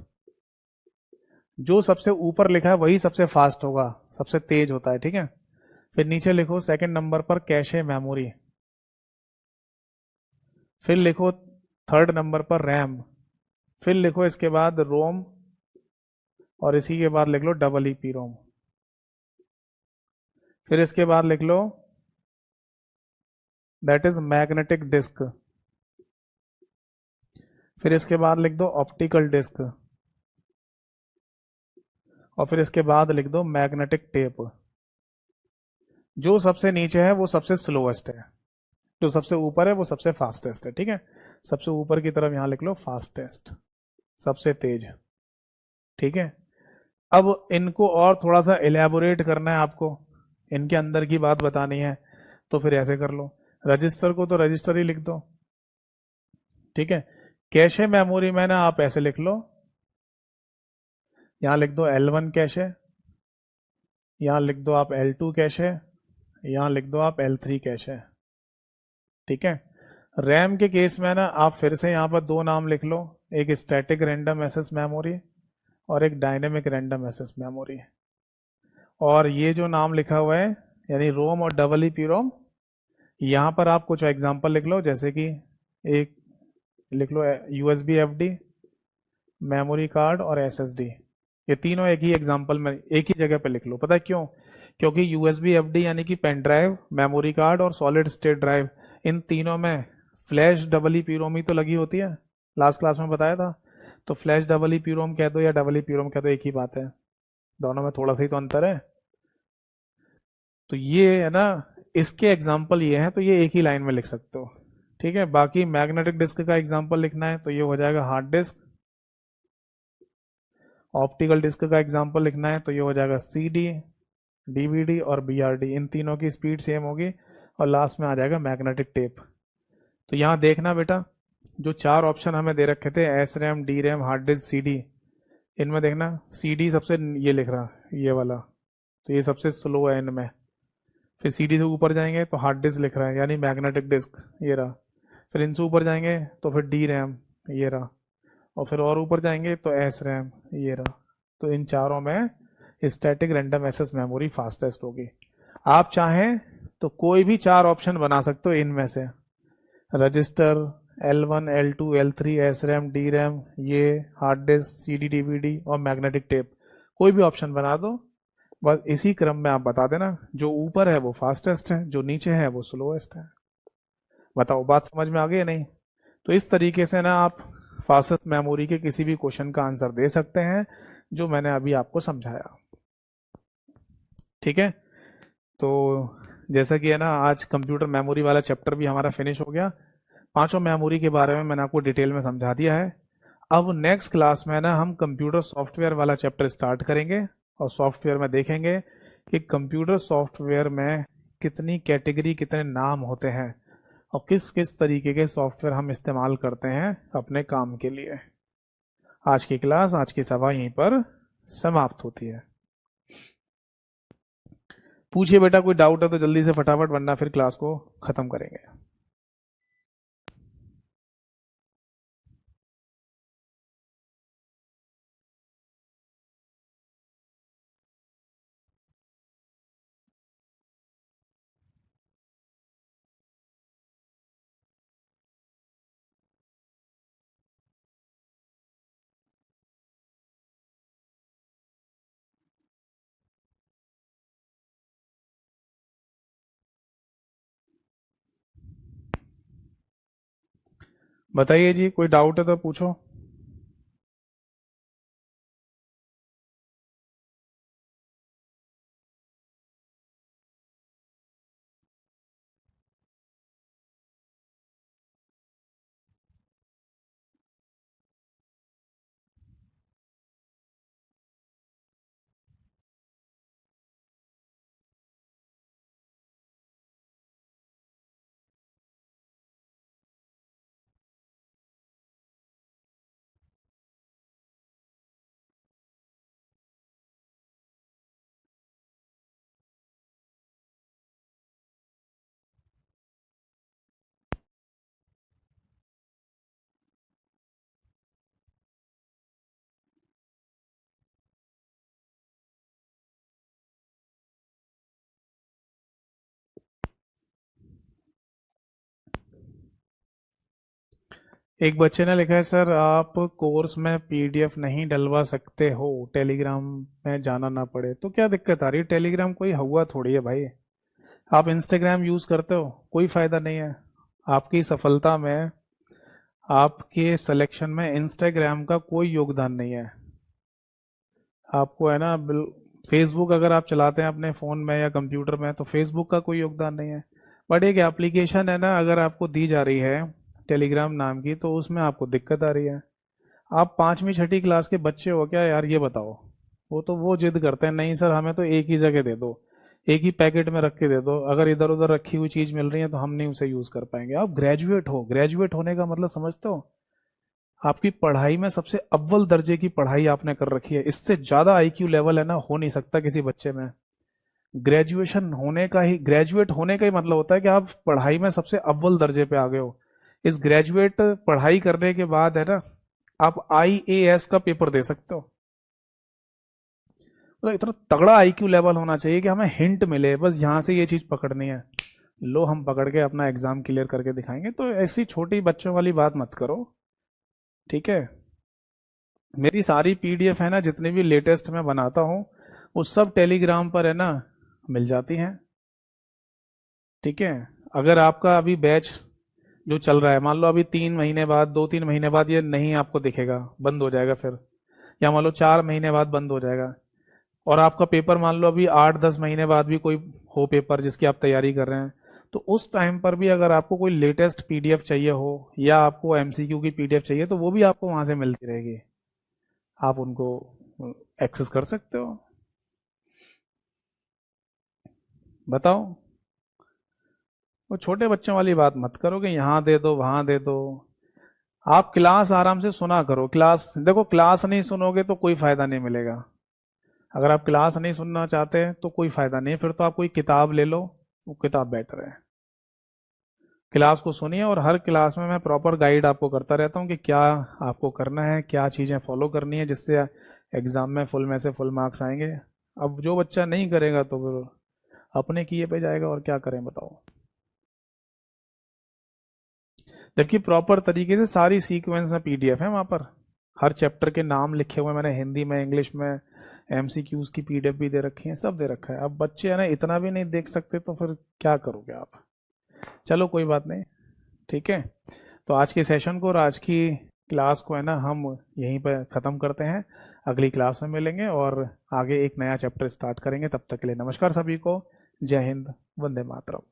जो सबसे ऊपर लिखा है वही सबसे फास्ट होगा, सबसे तेज होता है। ठीक है, फिर नीचे लिखो सेकंड नंबर पर कैशे मेमोरी, फिर लिखो थर्ड नंबर पर रैम, फिर लिखो इसके बाद रोम, और इसी के बाद लिख लो डबल ईपी रोम, फिर इसके बाद लिख लो दैट इज मैग्नेटिक डिस्क, फिर इसके बाद लिख दो ऑप्टिकल डिस्क, और फिर इसके बाद लिख दो मैग्नेटिक टेप। जो सबसे नीचे है वो सबसे स्लोएस्ट है, जो सबसे ऊपर है वो सबसे फास्टेस्ट है। ठीक है, सबसे ऊपर की तरफ यहां लिख लो फास्टेस्ट, सबसे तेज। ठीक है, अब इनको और थोड़ा सा एलैबोरेट करना है आपको, इनके अंदर की बात बतानी है, तो फिर ऐसे कर लो। रजिस्टर को तो रजिस्टर ही लिख दो। ठीक है, कैशे मेमोरी में ना आप ऐसे लिख लो, यहां लिख दो L1 कैशे, यहां लिख दो आप L2 कैशे, यहां लिख दो आप L3 कैशे। ठीक है, रैम के केस में ना आप फिर से यहाँ पर दो नाम लिख लो, एक स्टैटिक रैंडम एक्सेस मेमोरी और एक डायनेमिक रैंडम एक्सेस मेमोरी। और ये जो नाम लिखा हुआ है यानी रोम और डबल ई पी रोम, यहाँ पर आप कुछ एग्जांपल लिख लो, जैसे कि एक लिख लो यूएसबी एफडी, मेमोरी कार्ड और एसएसडी। ये तीनों एक ही एग्जांपल में एक ही जगह पे लिख लो। पता है क्यों? क्योंकि यूएसबी एफडी यानी कि पेन ड्राइव, मेमोरी कार्ड और सॉलिड स्टेट ड्राइव, इन तीनों में flash double E P ROM ही तो लगी होती है। लास्ट क्लास में बताया था। तो फ्लैश डबल ई पी रोम कह दो या डबल ई पी रोम कह दो, एक ही बात है, दोनों में थोड़ा सा ही तो अंतर है। तो ये है ना, इसके एग्जाम्पल ये हैं, तो ये एक ही लाइन में लिख सकते हो। ठीक है। बाकी मैग्नेटिक डिस्क का एग्जाम्पल लिखना है तो ये हो जाएगा हार्ड डिस्क। ऑप्टिकल डिस्क का एग्जाम्पल लिखना है तो ये हो जाएगा सीडी, डीवीडी और बीआरडी। इन तीनों की स्पीड सेम होगी और लास्ट में आ जाएगा मैग्नेटिक टेप। तो यहाँ देखना बेटा, जो चार ऑप्शन हमें दे रखे थे S RAM, D RAM, hard disk, CD, इनमें देखना सीडी सबसे ये लिख रहा ये वाला, तो ये सबसे स्लो है इनमें। फिर सीडी से ऊपर जाएंगे तो हार्ड डिस्क लिख रहा है यानी मैग्नेटिक डिस्क, ये रहा। फिर इनसे ऊपर जाएंगे तो फिर डी रैम, ये रहा। और फिर और ऊपर जाएंगे तो एस रैम, ये रहा। तो इन चारों में static random access memory fastest होगी। आप चाहें तो कोई भी चार ऑप्शन बना सकते हो इनमें से, register, L1, L2, L3, S RAM, D RAM, ये हार्ड डिस्क, सीडी, डीवीडी और मैग्नेटिक टेप, कोई भी ऑप्शन बना दो। बस इसी क्रम में आप बता देना, जो ऊपर है वो फास्टेस्ट है, जो नीचे है वो स्लोएस्ट है। बताओ बात समझ में आ गई या नहीं? तो इस तरीके से ना आप फास्टेस्ट मेमोरी के किसी भी क्वेश्चन का आंसर दे सकते हैं जो मैंने अभी आपको समझाया। ठीक है। तो जैसा कि है ना, आज कंप्यूटर मेमोरी वाला चैप्टर भी हमारा फिनिश हो गया। पांचों मेमोरी के बारे में मैंने आपको डिटेल में समझा दिया है। अब नेक्स्ट क्लास में ना हम कंप्यूटर सॉफ्टवेयर वाला चैप्टर स्टार्ट करेंगे और सॉफ्टवेयर में देखेंगे कि कंप्यूटर सॉफ्टवेयर में कितनी कैटेगरी, कितने नाम होते हैं और किस किस तरीके के सॉफ्टवेयर हम इस्तेमाल करते हैं अपने काम के लिए। आज की क्लास, आज की सभा यहीं पर समाप्त होती है। पूछिए बेटा, कोई डाउट है तो जल्दी से फटाफट, वरना फिर क्लास को खत्म करेंगे। बताइए जी, कोई डाउट है तो पूछो। एक बच्चे ने लिखा है, सर आप कोर्स में पीडीएफ नहीं डलवा सकते हो, टेलीग्राम में जाना ना पड़े, तो क्या दिक्कत आ रही है? टेलीग्राम कोई हुआ थोड़ी है भाई। आप इंस्टाग्राम यूज करते हो, कोई फायदा नहीं है आपकी सफलता में, आपके सिलेक्शन में इंस्टाग्राम का कोई योगदान नहीं है। आपको है ना, फेसबुक अगर आप चलाते हैं अपने फ़ोन में या कंप्यूटर में तो फेसबुक का कोई योगदान नहीं है। बट एक एप्लीकेशन है ना, अगर आपको दी जा रही है टेलीग्राम नाम की, तो उसमें आपको दिक्कत आ रही है। आप पाँचवीं छठी क्लास के बच्चे हो क्या यार, ये बताओ। वो तो वो जिद करते हैं, नहीं सर हमें तो एक ही जगह दे दो, एक ही पैकेट में रख के दे दो, अगर इधर उधर रखी हुई चीज़ मिल रही है तो हम नहीं उसे यूज़ कर पाएंगे। आप ग्रेजुएट हो, ग्रेजुएट होने का मतलब समझते हो? आपकी पढ़ाई में सबसे अव्वल दर्जे की पढ़ाई आपने कर रखी है, इससे ज्यादा आईक्यू लेवल है ना हो नहीं सकता किसी बच्चे में। ग्रेजुएशन होने का ही, ग्रेजुएट होने का ही मतलब होता है कि आप पढ़ाई में सबसे अव्वल दर्जे पे आ गए हो। इस ग्रेजुएट पढ़ाई करने के बाद है ना, आप IAS का पेपर दे सकते हो। मतलब इतना तगड़ा IQ लेवल होना चाहिए कि हमें हिंट मिले, बस यहाँ से ये चीज पकड़नी है, लो हम पकड़ के अपना एग्जाम क्लियर करके दिखाएंगे। तो ऐसी छोटी बच्चों वाली बात मत करो, ठीक है। मेरी सारी PDF है ना, जितनी भी लेटेस्ट मैं बनाता हूँ, वो सब टेलीग्राम पर है ना, मिल जाती हैं, ठीक है। अगर आपका अभी बैच जो चल रहा है, मान लो अभी 3 महीने बाद, 2-3 महीने बाद ये नहीं आपको दिखेगा, बंद हो जाएगा फिर, या मान लो 4 महीने बाद बंद हो जाएगा, और आपका पेपर मान लो अभी 8-10 महीने बाद भी कोई हो पेपर जिसकी आप तैयारी कर रहे हैं, तो उस टाइम पर भी अगर आपको कोई लेटेस्ट PDF चाहिए हो, या आपको MCQ की PDF चाहिए, तो वो भी आपको वहां से मिलती रहेगी, आप उनको एक्सेस कर सकते हो। बताओ, वो छोटे बच्चों वाली बात मत करो कि यहाँ दे दो वहां दे दो। आप क्लास आराम से सुना करो। क्लास देखो, क्लास नहीं सुनोगे तो कोई फायदा नहीं मिलेगा। अगर आप क्लास नहीं सुनना चाहते तो कोई फायदा नहीं, फिर तो आप कोई किताब ले लो, वो किताब बेटर है। क्लास को सुनिए, और हर क्लास में मैं प्रॉपर गाइड आपको करता रहता हूँ कि क्या आपको करना है, क्या चीज़ें फॉलो करनी है, जिससे एग्जाम में फुल में से फुल मार्क्स आएंगे। अब जो बच्चा नहीं करेगा तो फिर अपने किए पे जाएगा, और क्या करें बताओ। जबकि प्रॉपर तरीके से सारी सीक्वेंस में PDF है वहां पर, हर चैप्टर के नाम लिखे हुए मैंने, हिंदी में, इंग्लिश में, MCQs की PDF भी दे रखी है, सब दे रखा है। अब बच्चे है ना इतना भी नहीं देख सकते, तो फिर क्या करोगे आप। चलो कोई बात नहीं, ठीक है। तो आज के सेशन को और आज की क्लास को है ना, हम यहीं पर ख़त्म करते हैं। अगली क्लास में मिलेंगे और आगे एक नया चैप्टर स्टार्ट करेंगे। तब तक के लिए नमस्कार सभी को, जय हिंद, वंदे मातरम।